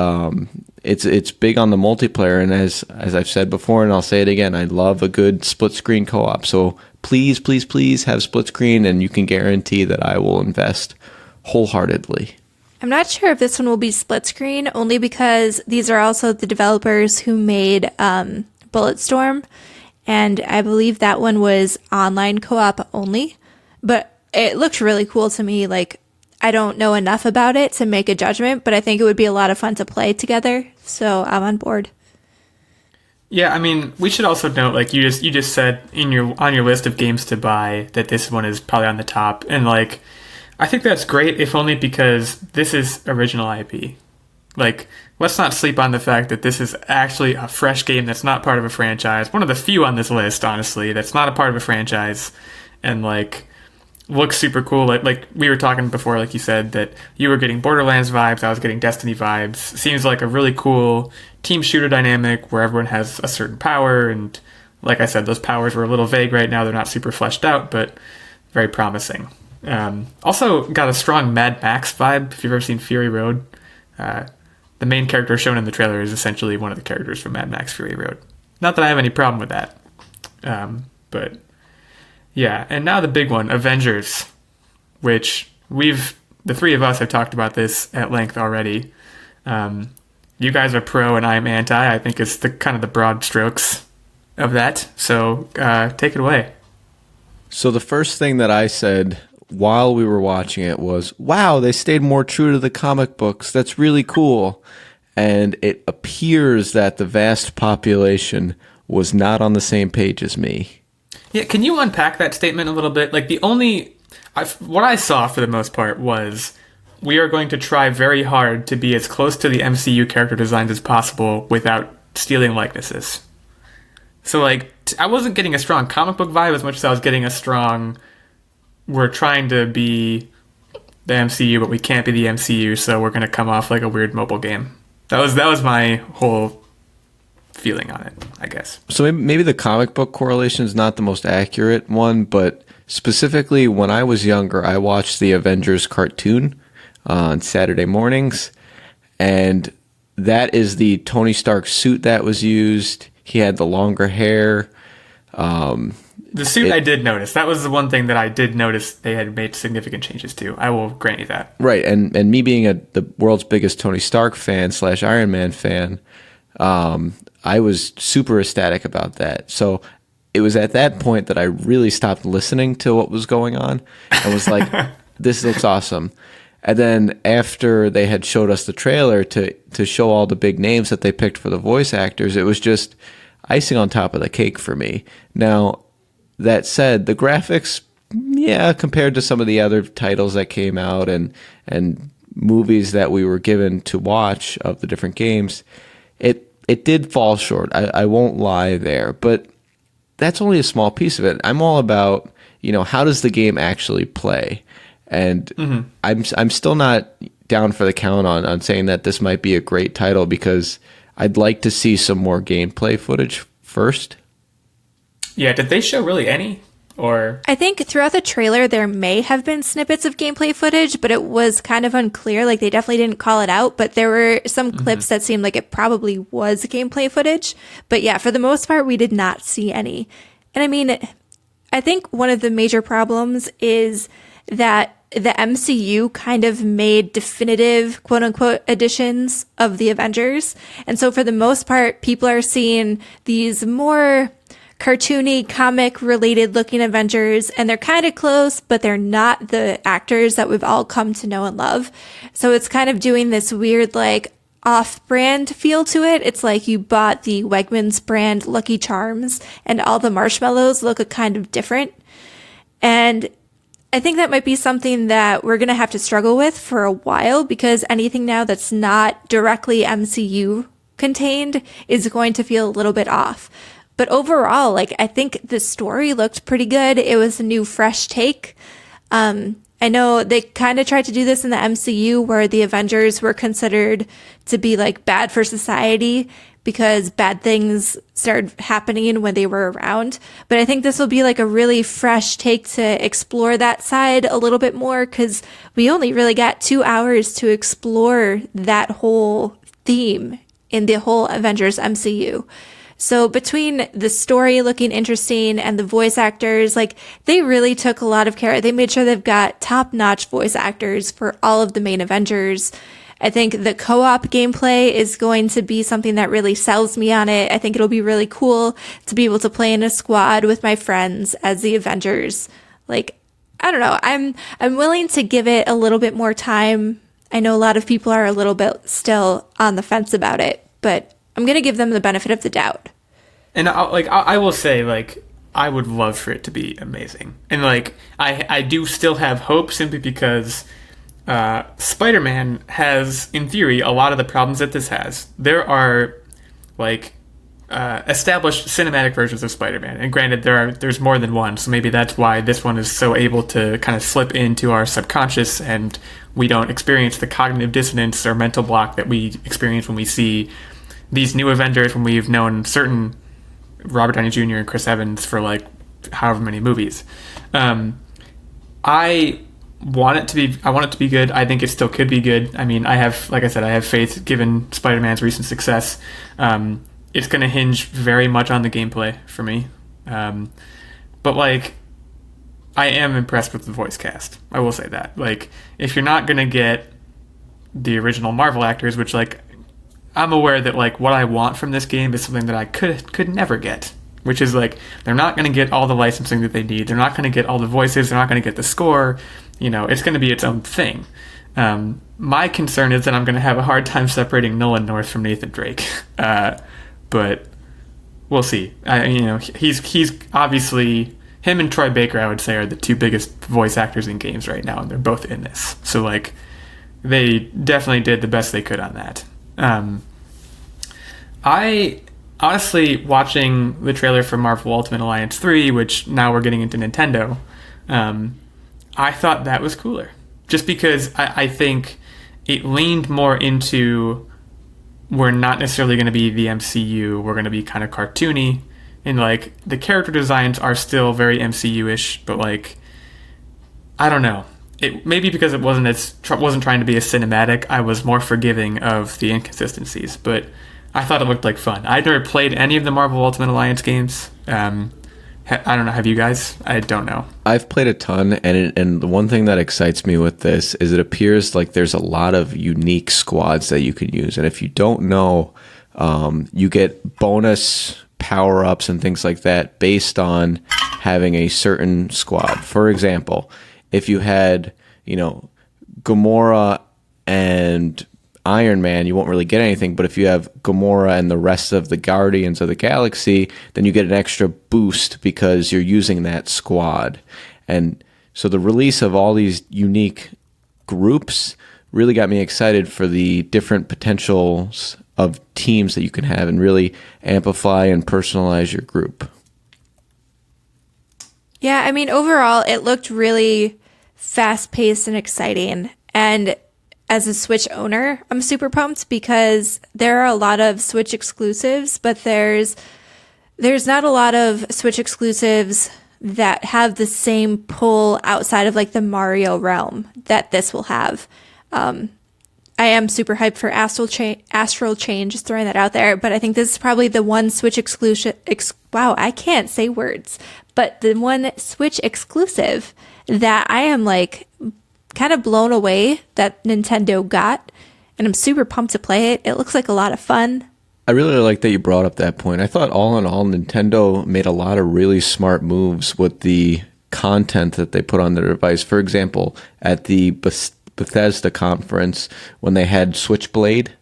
it's big on the multiplayer. And as I've said before, and I'll say it again, I love a good split screen co-op. So please, please, please have split screen, and you can guarantee that I will invest wholeheartedly. I'm not sure if this one will be split screen, only because these are also the developers who made Bulletstorm. And I believe that one was online co-op only, but it looked really cool to me. Like, I don't know enough about it to make a judgment, but I think it would be a lot of fun to play together. So I'm on board. Yeah, I mean, we should also note, like you just said on your list of games to buy, that this one is probably on the top, and like, I think that's great, if only because this is original IP. Like, let's not sleep on the fact that this is actually a fresh game that's not part of a franchise. One of the few on this list, honestly, that's not a part of a franchise, and like, looks super cool. Like we were talking before, like you said, that you were getting Borderlands vibes, I was getting Destiny vibes. Seems like a really cool team shooter dynamic where everyone has a certain power, and like I said, those powers were a little vague right now. They're not super fleshed out, but very promising. Also got a strong Mad Max vibe, if you've ever seen Fury Road. The main character shown in the trailer is essentially one of the characters from Mad Max Fury Road. Not that I have any problem with that. But yeah, and now the big one, Avengers, which the three of us have talked about this at length already. You guys are pro and I'm anti. I think it's the kind of the broad strokes of that. So take it away. So the first thing that I said while we were watching it was, wow, they stayed more true to the comic books. That's really cool. And it appears that the vast population was not on the same page as me. Yeah, can you unpack that statement a little bit? Like, what I saw for the most part was, we are going to try very hard to be as close to the MCU character designs as possible without stealing likenesses. So, like, I wasn't getting a strong comic book vibe as much as I was getting a strong, we're trying to be the MCU, but we can't be the MCU, so we're going to come off like a weird mobile game. That was my whole feeling on it, I guess. So maybe the comic book correlation is not the most accurate one, but specifically when I was younger, I watched the Avengers cartoon on Saturday mornings, and that is the Tony Stark suit that was used. He had the longer hair. The suit I did notice. That was the one thing that I did notice they had made significant changes to. I will grant you that. Right, and me being the world's biggest Tony Stark fan / Iron Man fan, I was super ecstatic about that. So it was at that point that I really stopped listening to what was going on and was like, this looks awesome. And then after they had showed us the trailer to show all the big names that they picked for the voice actors, it was just icing on top of the cake for me. Now, that said, the graphics, yeah, compared to some of the other titles that came out and movies that we were given to watch of the different games, it did fall short. I won't lie there, but that's only a small piece of it. I'm all about, how does the game actually play? And I'm still not down for the count on saying that this might be a great title, because I'd like to see some more gameplay footage first. Yeah, did they show really any? Or I think throughout the trailer, there may have been snippets of gameplay footage, but it was kind of unclear. Like, they definitely didn't call it out, but there were some clips that seemed like it probably was gameplay footage. But yeah, for the most part, we did not see any. And I mean, I think one of the major problems is that the MCU kind of made definitive, quote unquote, editions of the Avengers. And so for the most part, people are seeing these more cartoony, comic related looking Avengers, and they're kind of close, but they're not the actors that we've all come to know and love. So it's kind of doing this weird, like, off-brand feel to it. It's like you bought the Wegmans brand Lucky Charms, and all the marshmallows look a kind of different. And I think that might be something that we're going to have to struggle with for a while, because anything now that's not directly MCU contained is going to feel a little bit off. But overall, like, I think the story looked pretty good. It was a new, fresh take. I know they kind of tried to do this in the MCU, where the Avengers were considered to be, like, bad for society because bad things started happening when they were around. But I think this will be, like, a really fresh take to explore that side a little bit more, because we only really got 2 hours to explore that whole theme in the whole Avengers MCU. So between the story looking interesting and the voice actors, like, they really took a lot of care. They made sure they've got top-notch voice actors for all of the main Avengers. I think the co-op gameplay is going to be something that really sells me on it. I think it'll be really cool to be able to play in a squad with my friends as the Avengers. Like, I don't know. I'm willing to give it a little bit more time. I know a lot of people are a little bit still on the fence about it, but I'm going to give them the benefit of the doubt. And I will say, like, I would love for it to be amazing. And, like, I do still have hope, simply because Spider-Man has, in theory, a lot of the problems that this has. There are, like, established cinematic versions of Spider-Man. And granted, there's more than one, so maybe that's why this one is so able to kind of slip into our subconscious, and we don't experience the cognitive dissonance or mental block that we experience when we see these new Avengers, when we've known certain Robert Downey Jr. and Chris Evans for, like, however many movies. I want it to be good. I think it still could be good. I mean, I have faith, given Spider-Man's recent success. It's going to hinge very much on the gameplay for me. But, like, I am impressed with the voice cast. I will say that. Like, if you're not going to get the original Marvel actors, which, like, I'm aware that, like, what I want from this game is something that I could never get, which is, like, they're not going to get all the licensing that they need. They're not going to get all the voices. They're not going to get the score. You know, it's going to be its own thing. My concern is that I'm going to have a hard time separating Nolan North from Nathan Drake. But we'll see. He's obviously, him and Troy Baker, I would say, are the two biggest voice actors in games right now, and they're both in this. So, like, they definitely did the best they could on that. I honestly, watching the trailer for Marvel Ultimate Alliance 3, which now we're getting into Nintendo, I thought that was cooler. Just because I think it leaned more into, we're not necessarily going to be the MCU, we're going to be kind of cartoony, and, like, the character designs are still very MCU-ish, but, like, I don't know. It maybe because it wasn't trying to be a cinematic, I was more forgiving of the inconsistencies, but I thought it looked like fun. I'd never played any of the Marvel Ultimate Alliance games. I don't know. Have you guys? I don't know. I've played a ton, and the one thing that excites me with this is it appears like there's a lot of unique squads that you can use, and if you don't know, you get bonus power-ups and things like that based on having a certain squad. For example, if you had, Gamora and Iron Man, you won't really get anything. But if you have Gamora and the rest of the Guardians of the Galaxy, then you get an extra boost because you're using that squad. And so the release of all these unique groups really got me excited for the different potentials of teams that you can have and really amplify and personalize your group. Yeah, I mean, overall, it looked really fast-paced and exciting. And as a Switch owner, I'm super pumped because there are a lot of Switch exclusives, but there's not a lot of Switch exclusives that have the same pull outside of like the Mario realm that this will have. I am super hyped for Astral Chain, just throwing that out there, but I think this is probably the one Switch exclusive, wow, I can't say words, but the one Switch exclusive that I am like kind of blown away that Nintendo got, and I'm super pumped to play it. It looks like a lot of fun. I really like that you brought up that point. I thought all in all, Nintendo made a lot of really smart moves with the content that they put on their device. For example, at the Bethesda conference, when they had Switchblade.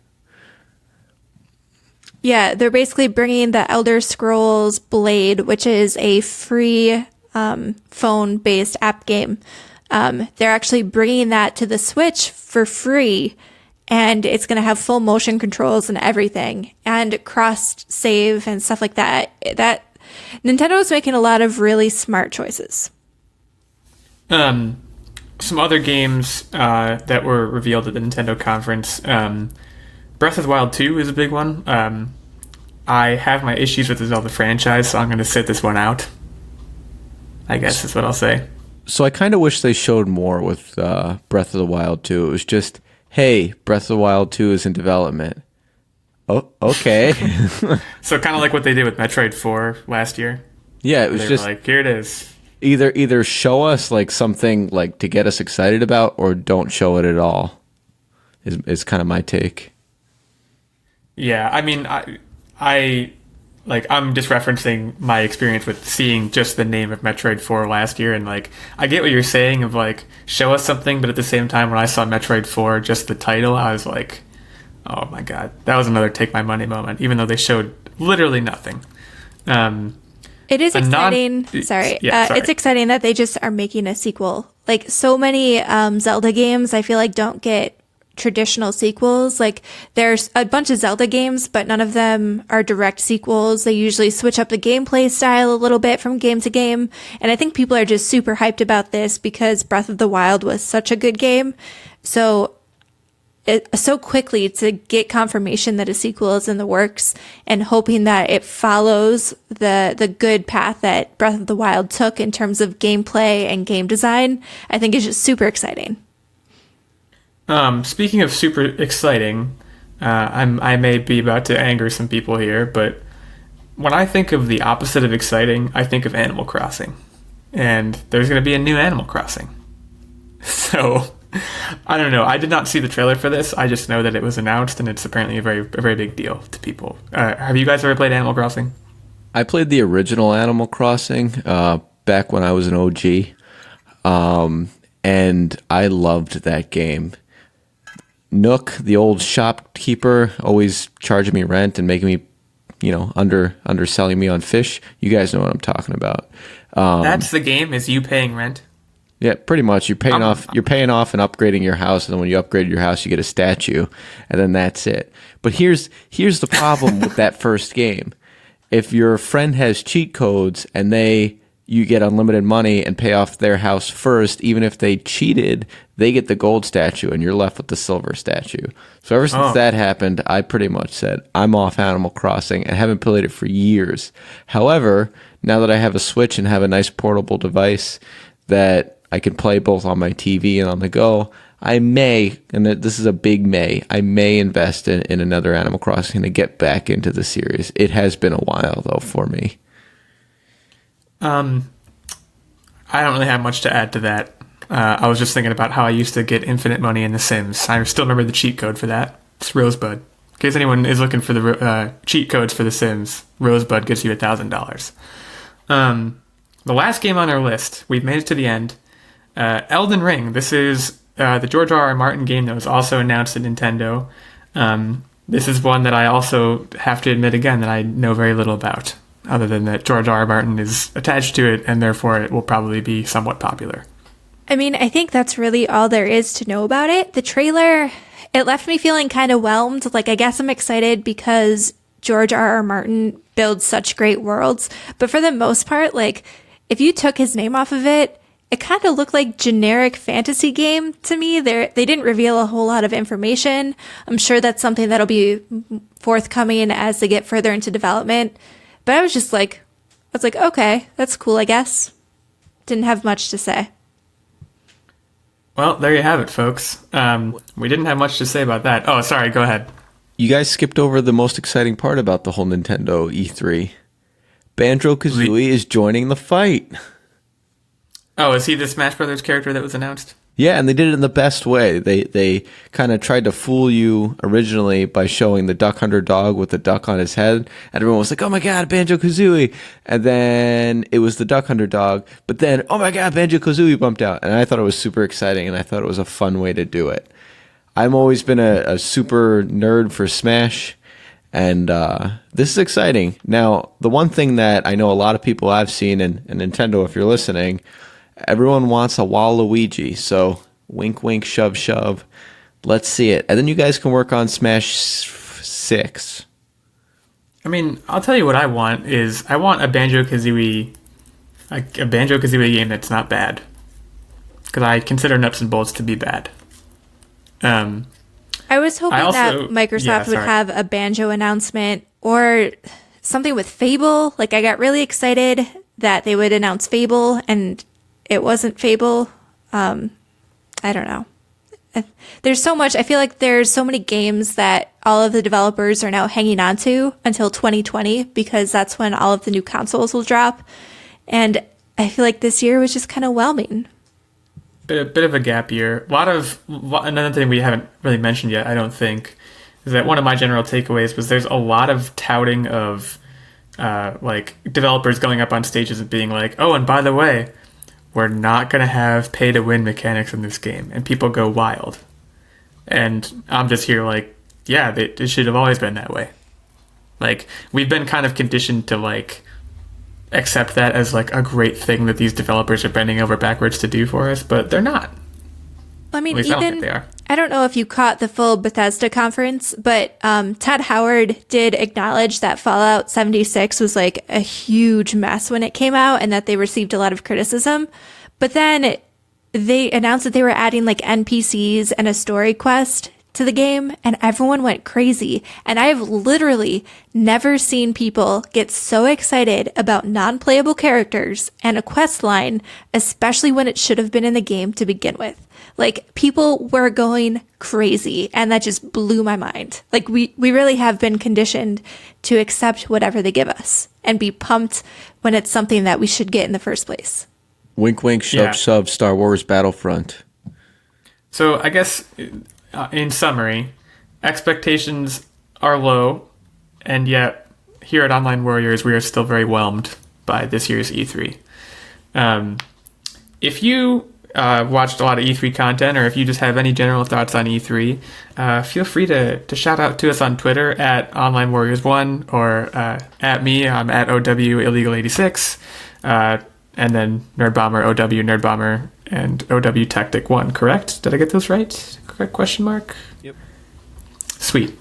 Yeah, they're basically bringing the Elder Scrolls Blade, which is a free phone-based app game. They're actually bringing that to the Switch for free, and it's going to have full motion controls and everything, and cross-save and stuff like that. That Nintendo is making a lot of really smart choices. Some other games that were revealed at the Nintendo conference. Breath of the Wild 2 is a big one. I have my issues with the Zelda franchise, so I'm going to sit this one out, I guess is what I'll say. So I kind of wish they showed more with Breath of the Wild 2. It was just, hey, Breath of the Wild 2 is in development. Oh, okay. So kind of like what they did with Metroid 4 last year. Yeah, it was just like, here it is. Either show us like something like to get us excited about, or don't show it at all. Is kind of my take. Yeah, I mean, I'm just referencing my experience with seeing just the name of Metroid 4 last year, and like I get what you're saying of like show us something, but at the same time, when I saw Metroid 4, just the title, I was like, oh my god, that was another take my money moment. Even though they showed literally nothing. It is exciting. Sorry. It's exciting that they just are making a sequel. Like so many Zelda games, I feel like don't get traditional sequels. Like there's a bunch of Zelda games, but none of them are direct sequels. They usually switch up the gameplay style a little bit from game to game. And I think people are just super hyped about this because Breath of the Wild was such a good game. So quickly to get confirmation that a sequel is in the works and hoping that it follows the good path that Breath of the Wild took in terms of gameplay and game design, I think is just super exciting. Speaking of super exciting, I may be about to anger some people here, but when I think of the opposite of exciting, I think of Animal Crossing. And there's going to be a new Animal Crossing. So I don't know. I did not see the trailer for this. I just know that it was announced, and it's apparently a very big deal to people. Have you guys ever played Animal Crossing? I played the original Animal Crossing back when I was an OG, and I loved that game. Nook, the old shopkeeper, always charging me rent and making me, underselling me on fish. You guys know what I'm talking about. That's the game, is you paying rent? Yeah, pretty much. You're paying off and upgrading your house, and then when you upgrade your house, you get a statue, and then that's it. But here's the problem with that first game. If your friend has cheat codes and you get unlimited money and pay off their house first, even if they cheated, they get the gold statue, and you're left with the silver statue. So ever since that happened, I pretty much said, I'm off Animal Crossing and haven't played it for years. However, now that I have a Switch and have a nice portable device that I can play both on my TV and on the go, I may, and this is a big may, I may invest in another Animal Crossing to get back into the series. It has been a while, though, for me. I don't really have much to add to that. I was just thinking about how I used to get infinite money in The Sims. I still remember the cheat code for that. It's Rosebud. In case anyone is looking for the cheat codes for The Sims, Rosebud gets you $1,000. The last game on our list, we've made it to the end. Elden Ring. This is the George R.R. Martin game that was also announced at Nintendo. This is one that I also have to admit again that I know very little about, other than that George R.R. Martin is attached to it, and therefore it will probably be somewhat popular. I mean, I think that's really all there is to know about it. The trailer, it left me feeling kind of whelmed. Like, I guess I'm excited because George R.R. Martin builds such great worlds. But for the most part, like, if you took his name off of it, it kind of looked like generic fantasy game to me. They didn't reveal a whole lot of information. I'm sure that's something that'll be forthcoming as they get further into development. But I was like, okay, that's cool, I guess. didn't have much to say. Well, there you have it, folks. We didn't have much to say about that. Oh, sorry, go ahead. You guys skipped over the most exciting part about the whole Nintendo E3. Banjo-Kazooie is joining the fight. Oh, is he the Smash Brothers character that was announced? Yeah, and they did it in the best way. They kind of tried to fool you originally by showing the Duck Hunter dog with the duck on his head, and everyone was like, "Oh my God, Banjo-Kazooie!" And then it was the Duck Hunter dog, but then, "Oh my God, Banjo-Kazooie" bumped out, and I thought it was super exciting, and I thought it was a fun way to do it. I've always been a super nerd for Smash, and this is exciting. Now, the one thing that I know a lot of people I've seen, and Nintendo, if you're listening, everyone wants a Waluigi, so wink, wink, shove, shove. Let's see it. And then you guys can work on Smash 6. I mean, I'll tell you what I want is I want a Banjo-Kazooie game that's not bad. Because I consider Nuts and Bolts to be bad. I was hoping that Microsoft would have a Banjo announcement or something with Fable. Like, I got really excited that they would announce Fable, and it wasn't Fable. I don't know. There's so much. I feel like there's so many games that all of the developers are now hanging on to until 2020 because that's when all of the new consoles will drop. And I feel like this year was just kind of whelming. Bit of a gap year. Another thing we haven't really mentioned yet, I don't think, is that one of my general takeaways was there's a lot of touting of like developers going up on stages and being like, "Oh, and by the way, we're not going to have pay-to-win mechanics in this game," and people go wild. And I'm just here like, yeah, it should have always been that way. Like, we've been kind of conditioned to, like, accept that as, like, a great thing that these developers are bending over backwards to do for us, but they're not. I mean, At least I don't think they are. I don't know if you caught the full Bethesda conference, but Todd Howard did acknowledge that Fallout 76 was like a huge mess when it came out and that they received a lot of criticism. But then they announced that they were adding like NPCs and a story quest to the game, and everyone went crazy. And I have literally never seen people get so excited about non-playable characters and a quest line, especially when it should have been in the game to begin with. Like, people were going crazy, and that just blew my mind. Like, we really have been conditioned to accept whatever they give us and be pumped when it's something that we should get in the first place. Wink, wink, shove, shove, Star Wars Battlefront. So I guess, in summary, expectations are low, and yet here at Online Warriors, we are still very whelmed by this year's E3. If you watched a lot of E3 content, or if you just have any general thoughts on E3, feel free to shout out to us on Twitter at Online Warriors 1 or at me. I'm at OW Illegal 86, and then Nerdbomber, OW Nerdbomber, and OW Tactic 1. Correct? Did I get those right? Correct question mark? Yep. Sweet.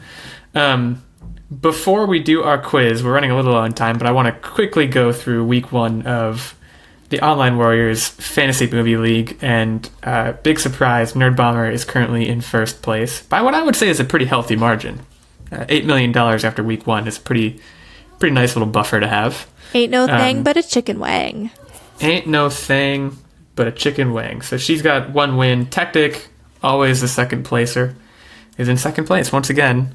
Before we do our quiz, we're running a little on time, but I want to quickly go through week 1 of the Online Warriors Fantasy Movie League, and big surprise, Nerdbomber is currently in first place by what I would say is a pretty healthy margin. $8 million after week 1 is pretty nice little buffer to have. Ain't no thing but a chicken wang. Ain't no thing but a chicken wang. So she's got 1 win. Tactic, always the second placer, is in second place once again.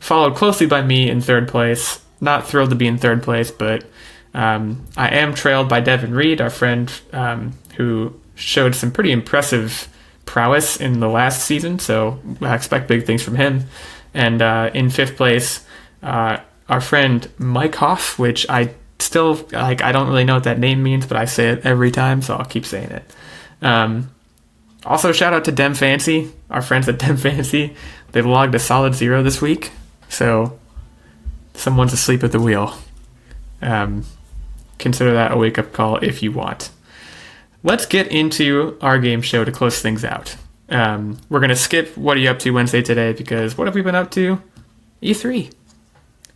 Followed closely by me in third place. Not thrilled to be in third place, but I am trailed by Devin Reed, our friend, who showed some pretty impressive prowess in the last season, so I expect big things from him. And in fifth place, our friend Mike Hoff, which I still, I don't really know what that name means, but I say it every time, so I'll keep saying it. Also, shout out to Dem Fancy, our friends at Dem Fancy. They logged a solid 0 this week, so someone's asleep at the wheel. Consider that a wake-up call if you want. Let's get into our game show to close things out. We're going to skip What Are You Up To Wednesday today, because what have we been up to? E3.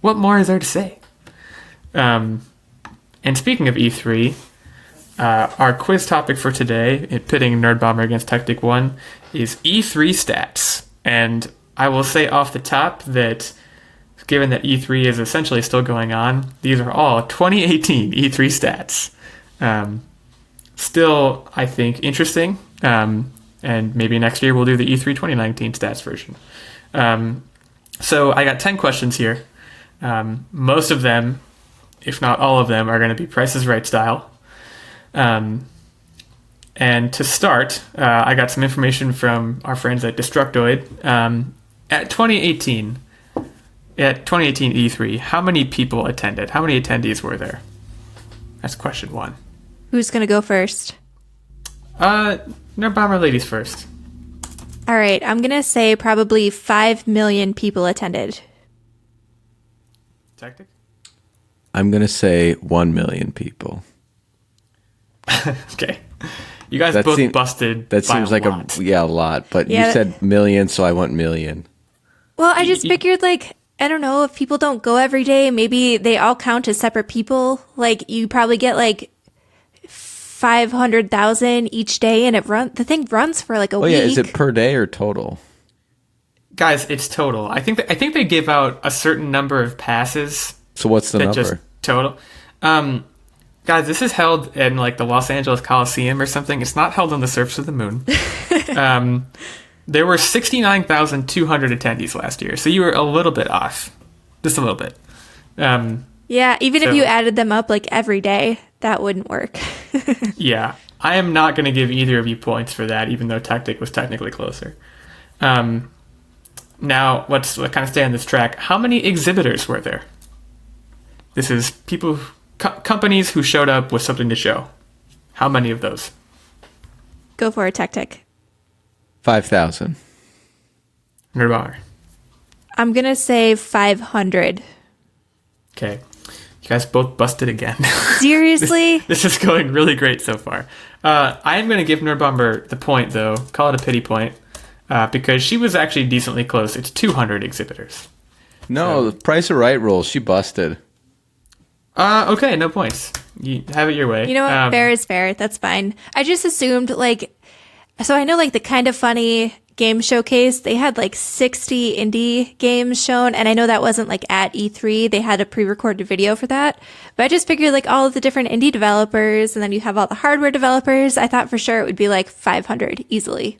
What more is there to say? And speaking of E3, our quiz topic for today, pitting Nerdbomber against Tactic 1, is E3 stats. And I will say off the top that given that E3 is essentially still going on, these are all 2018 E3 stats. Still, I think, interesting. And maybe next year we'll do the E3 2019 stats version. So I got 10 questions here. Most of them, if not all of them, are going to be Price is Right style. And to start, I got some information from our friends at Destructoid. At 2018 E3, how many people attended? How many attendees were there? That's question one. Who's going to go first? Nerd Bomber ladies first. All right, I'm going to say probably 5 million people attended. Tactic? I'm going to say 1 million people. Okay. You guys both busted. That seems like lot. a lot. But Yeah. you said million, so I went million. Well, I just figured, like, I don't know, if people don't go every day, maybe they all count as separate people. Like, you probably get, like, 500,000 each day, and the thing runs for, like, a week. Oh, yeah. Is it per day or total? Guys, it's total. I think they give out a certain number of passes. So what's the number? Just total. Guys, this is held in like the Los Angeles Coliseum or something. It's not held on the surface of the moon. There were 69,200 attendees last year, so you were a little bit off, just a little bit. Yeah, even if you added them up like every day, that wouldn't work. Yeah, I am not going to give either of you points for that, even though Tactic was technically closer. Now, let's kind of stay on this track. How many exhibitors were there? This is people, companies who showed up with something to show. How many of those? Go for it, Tactic. 5,000. Nerd Bomber. I'm going to say 500. Okay. You guys both busted again. Seriously? This is going really great so far. I am going to give Nerd Bomber the point, though. Call it a pity point. Because she was actually decently close. It's 200 exhibitors. No, the Price is Right rules. She busted. Okay, no points. You have it your way. You know what? Fair is fair. That's fine. I just assumed, like... So I know, like, the Kind of Funny game showcase, they had, like, 60 indie games shown, and I know that wasn't, like, at E3. They had a pre-recorded video for that. But I just figured, like, all of the different indie developers, and then you have all the hardware developers. I thought for sure it would be, like, 500 easily.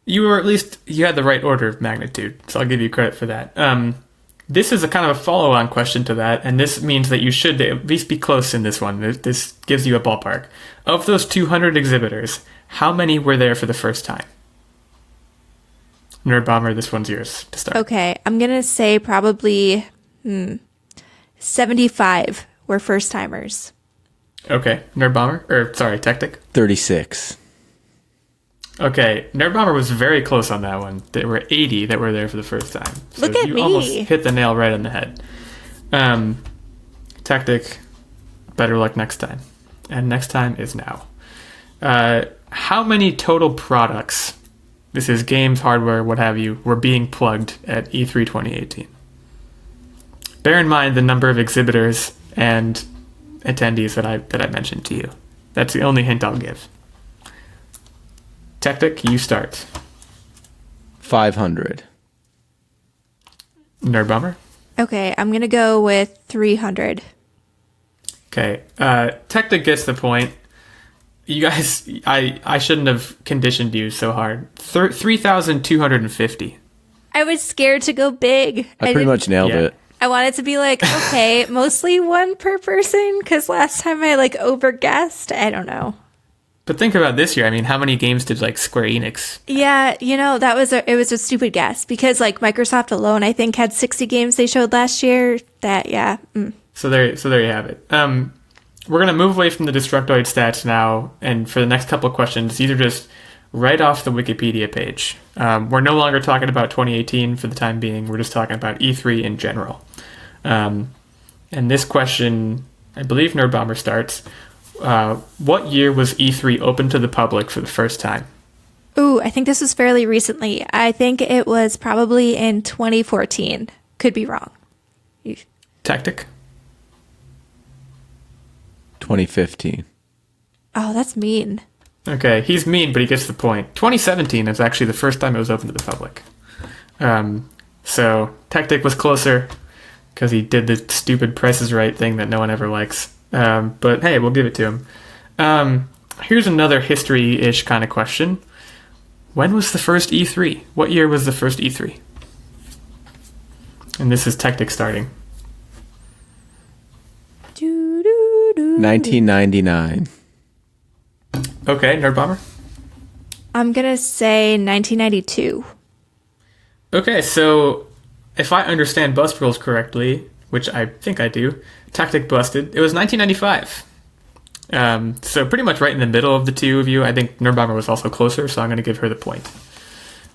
You were at least, you had the right order of magnitude, so I'll give you credit for that. This is a kind of a follow-on question to that, and this means that you should at least be close in this one. This gives you a ballpark. Of those 200 exhibitors, how many were there for the first time? Nerd Bomber, this one's yours to start. Okay, I'm going to say probably 75 were first-timers. Okay, Nerd Bomber, or sorry, Tactic. 36. Okay, Nerd Bomber was very close on that one. There were 80 that were there for the first time. So Look at you me. almost hit the nail right on the head. Tactic, better luck next time. And next time is now. How many total products, this is games, hardware, what have you, were being plugged at E3 2018? Bear in mind the number of exhibitors and attendees that I mentioned to you. That's the only hint I'll give. Tactic, you start. 500. Nerd Bomber? Okay, I'm going to go with 300. Okay. Tactic gets the point. You guys, I shouldn't have conditioned you so hard. 3,250. I was scared to go big. I pretty much nailed it. I wanted to be like, okay, mostly one per person, because last time I like overguessed. I don't know. But think about this year. I mean, how many games did like Square Enix? Yeah, you know, it was a stupid guess because like Microsoft alone, I think, had 60 games they showed last year. So there you have it. We're gonna move away from the Destructoid stats now, and for the next couple of questions, these are just right off the Wikipedia page. We're no longer talking about 2018 for the time being. We're just talking about E3 in general. And this question, I believe Nerd Bomber starts. What year was E3 open to the public for the first time? Ooh, I think this was fairly recently. I think it was probably in 2014. Could be wrong. Tactic? 2015. Oh, that's mean. Okay, he's mean, but he gets the point. 2017 is actually the first time it was open to the public. So Tactic was closer because he did the stupid Price is Right thing that no one ever likes. But hey, we'll give it to him. Here's another history-ish kind of question. When was the first E3? What year was the first E3? And this is Tactic starting. 1999. Okay, Nerd Bomber. I'm going to say 1992. Okay, so if I understand bust rules correctly, which I think I do, Tactic busted. It was 1995. So pretty much right in the middle of the two of you. I think Nerd Bomber was also closer, so I'm going to give her the point.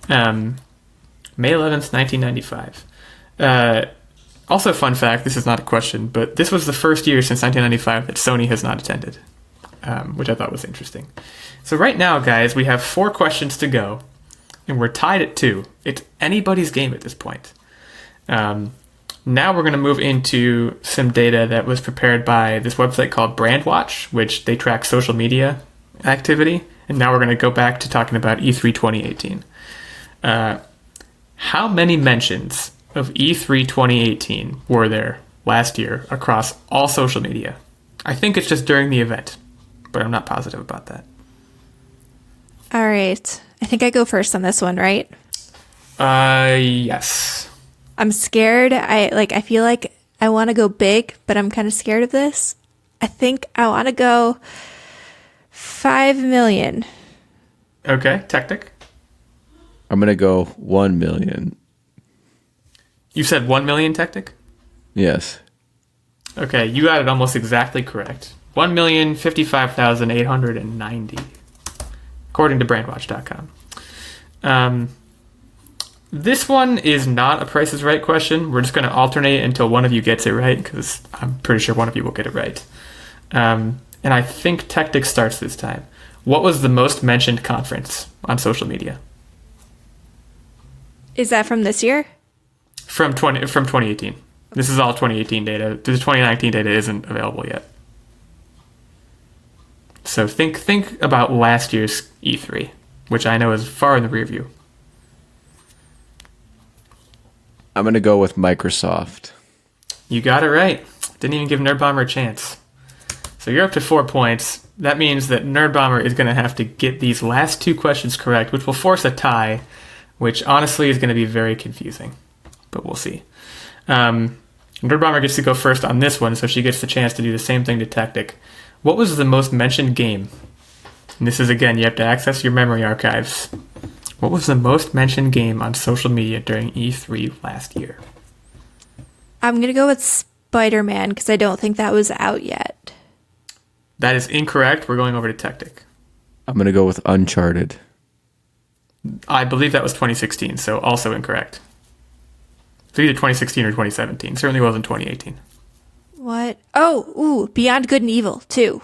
May 11th, 1995. Also, fun fact, this is not a question, but this was the first year since 1995 that Sony has not attended, which I thought was interesting. So right now, guys, we have 4 questions to go, and we're tied at 2. It's anybody's game at this point. Now we're going to move into some data that was prepared by this website called Brandwatch, which they track social media activity. And now we're going to go back to talking about E3 2018. How many mentions of E3 2018 were there last year across all social media? I think it's just during the event, but I'm not positive about that. All right. I think I go first on this one, right? Yes. I'm scared. I feel like I want to go big, but I'm kind of scared of this. I think I want to go 5 million. Okay, Tactic. I'm going to go 1 million. You said 1 million, Tactic? Yes. Okay, you got it almost exactly correct. 1,055,890, according to brandwatch.com. This one is not a Price is Right question. We're just going to alternate until one of you gets it right, because I'm pretty sure one of you will get it right. And I think Tactic starts this time. What was the most mentioned conference on social media? Is that from this year? From 2018. This is all 2018 data. The 2019 data isn't available yet. So think about last year's E3, which I know is far in the rear view. I'm going to go with Microsoft. You got it right. Didn't even give Nerd Bomber a chance. So you're up to 4 points. That means that Nerd Bomber is going to have to get these last 2 questions correct, which will force a tie, which honestly is going to be very confusing. But we'll see. Nerd Bomber gets to go first on this one, so she gets the chance to do the same thing to Tactic. What was the most mentioned game? And this is, again, you have to access your memory archives. What was the most mentioned game on social media during E3 last year? I'm going to go with Spider-Man because I don't think that was out yet. That is incorrect. We're going over to Tactic. I'm going to go with Uncharted. I believe that was 2016, so also incorrect. So either 2016 or 2017. Certainly wasn't 2018. What? Oh, Beyond Good and Evil 2.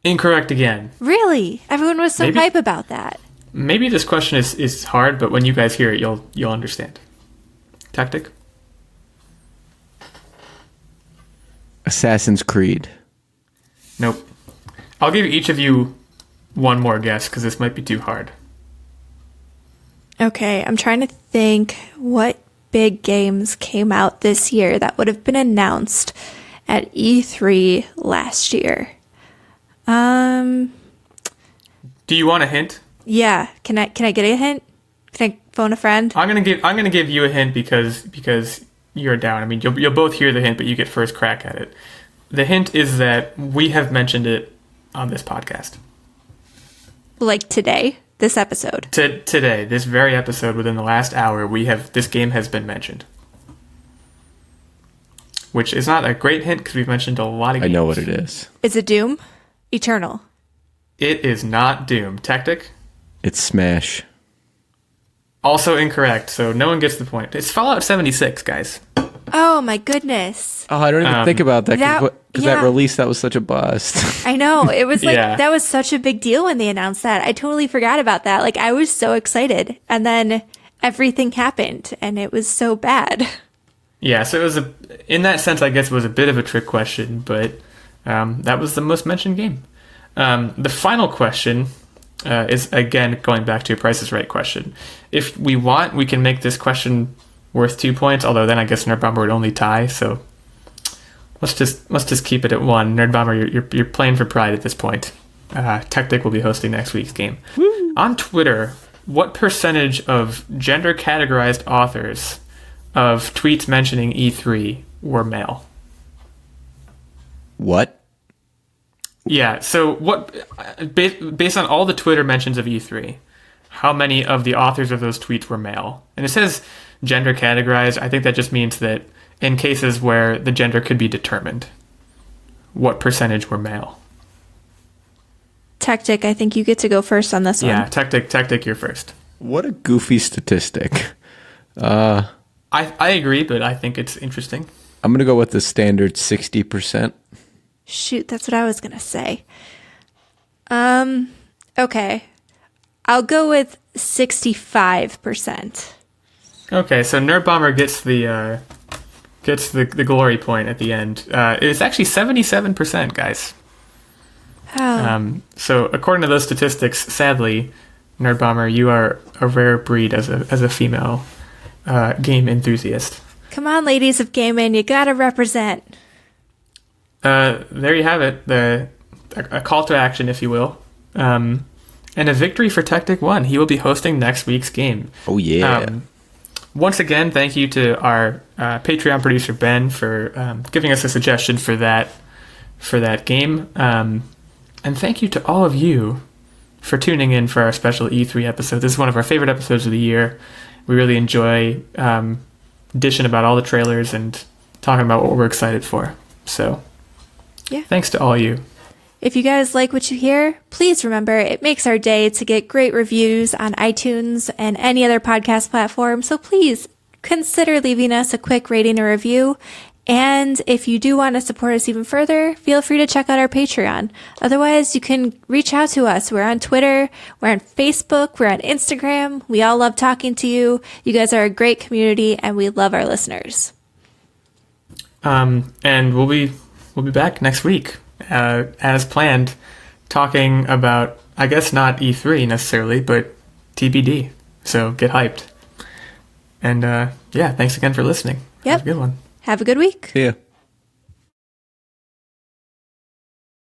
Incorrect again. Really? Everyone was so hype about that. Maybe this question is hard, but when you guys hear it, you'll understand. Tactic? Assassin's Creed. Nope. I'll give each of you one more guess, because this might be too hard. Okay, I'm trying to think what big games came out this year that would have been announced at E3 last year. Do you want a hint? Yeah. Can I get a hint? Can I phone a friend? I'm gonna give you a hint because you're down. I mean, you'll both hear the hint, but you get first crack at it. The hint is that we have mentioned it on this podcast. Like today, this episode. Today, this very episode, within the last hour, this game has been mentioned. Which is not a great hint because we've mentioned a lot of games. I know what it is. Is it Doom? Eternal. It is not Doom. Tactic? It's Smash. Also incorrect, so no one gets the point. It's Fallout 76, guys. Oh my goodness. Oh, I don't even think about that because that release, that was such a bust. I know. It was like, that was such a big deal when they announced that. I totally forgot about that. Like, I was so excited. And everything happened, and it was so bad. Yeah, so it was in that sense, I guess it was a bit of a trick question, but that was the most mentioned game. The final question is, again, going back to a Price is Right question. If we want, we can make this question worth 2 points, although then I guess Nerd Bomber would only tie, so let's just keep it at 1. Nerd Bomber, you're playing for pride at this point. Tactic will be hosting next week's game. Woo. On Twitter, what percentage of gender-categorized authors of tweets mentioning E3 were male? What? Yeah, so what? Based on all the Twitter mentions of E3, how many of the authors of those tweets were male? And it says gender categorized. I think that just means that in cases where the gender could be determined, what percentage were male? Tactic, I think you get to go first on this one. Yeah, Tactic, you're first. What a goofy statistic. I agree, but I think it's interesting. I'm going to go with the standard 60%. Shoot, that's what I was going to say. Okay. I'll go with 65%. Okay, so Nerd Bomber gets the glory point at the end. It's actually 77%, guys. Oh. So according to those statistics, sadly, Nerd Bomber, you are a rare breed as a female game enthusiast. Come on, ladies of gaming, you gotta represent. There you have it. A call to action, if you will. And a victory for Tactic 1. He will be hosting next week's game. Oh, yeah. Once again, thank you to our Patreon producer, Ben, for giving us a suggestion for that game. And thank you to all of you for tuning in for our special E3 episode. This is one of our favorite episodes of the year. We really enjoy dishing about all the trailers and talking about what we're excited for. So, yeah. Thanks to all you. If you guys like what you hear, please remember it makes our day to get great reviews on iTunes and any other podcast platform. So please consider leaving us a quick rating or review. And if you do want to support us even further, feel free to check out our Patreon. Otherwise, you can reach out to us. We're on Twitter, we're on Facebook, we're on Instagram. We all love talking to you. You guys are a great community, and we love our listeners. And we'll be back next week, as planned, talking about, I guess not E3 necessarily, but TBD. So get hyped. And yeah, thanks again for listening. Yep. Have a good one. Have a good week. See ya.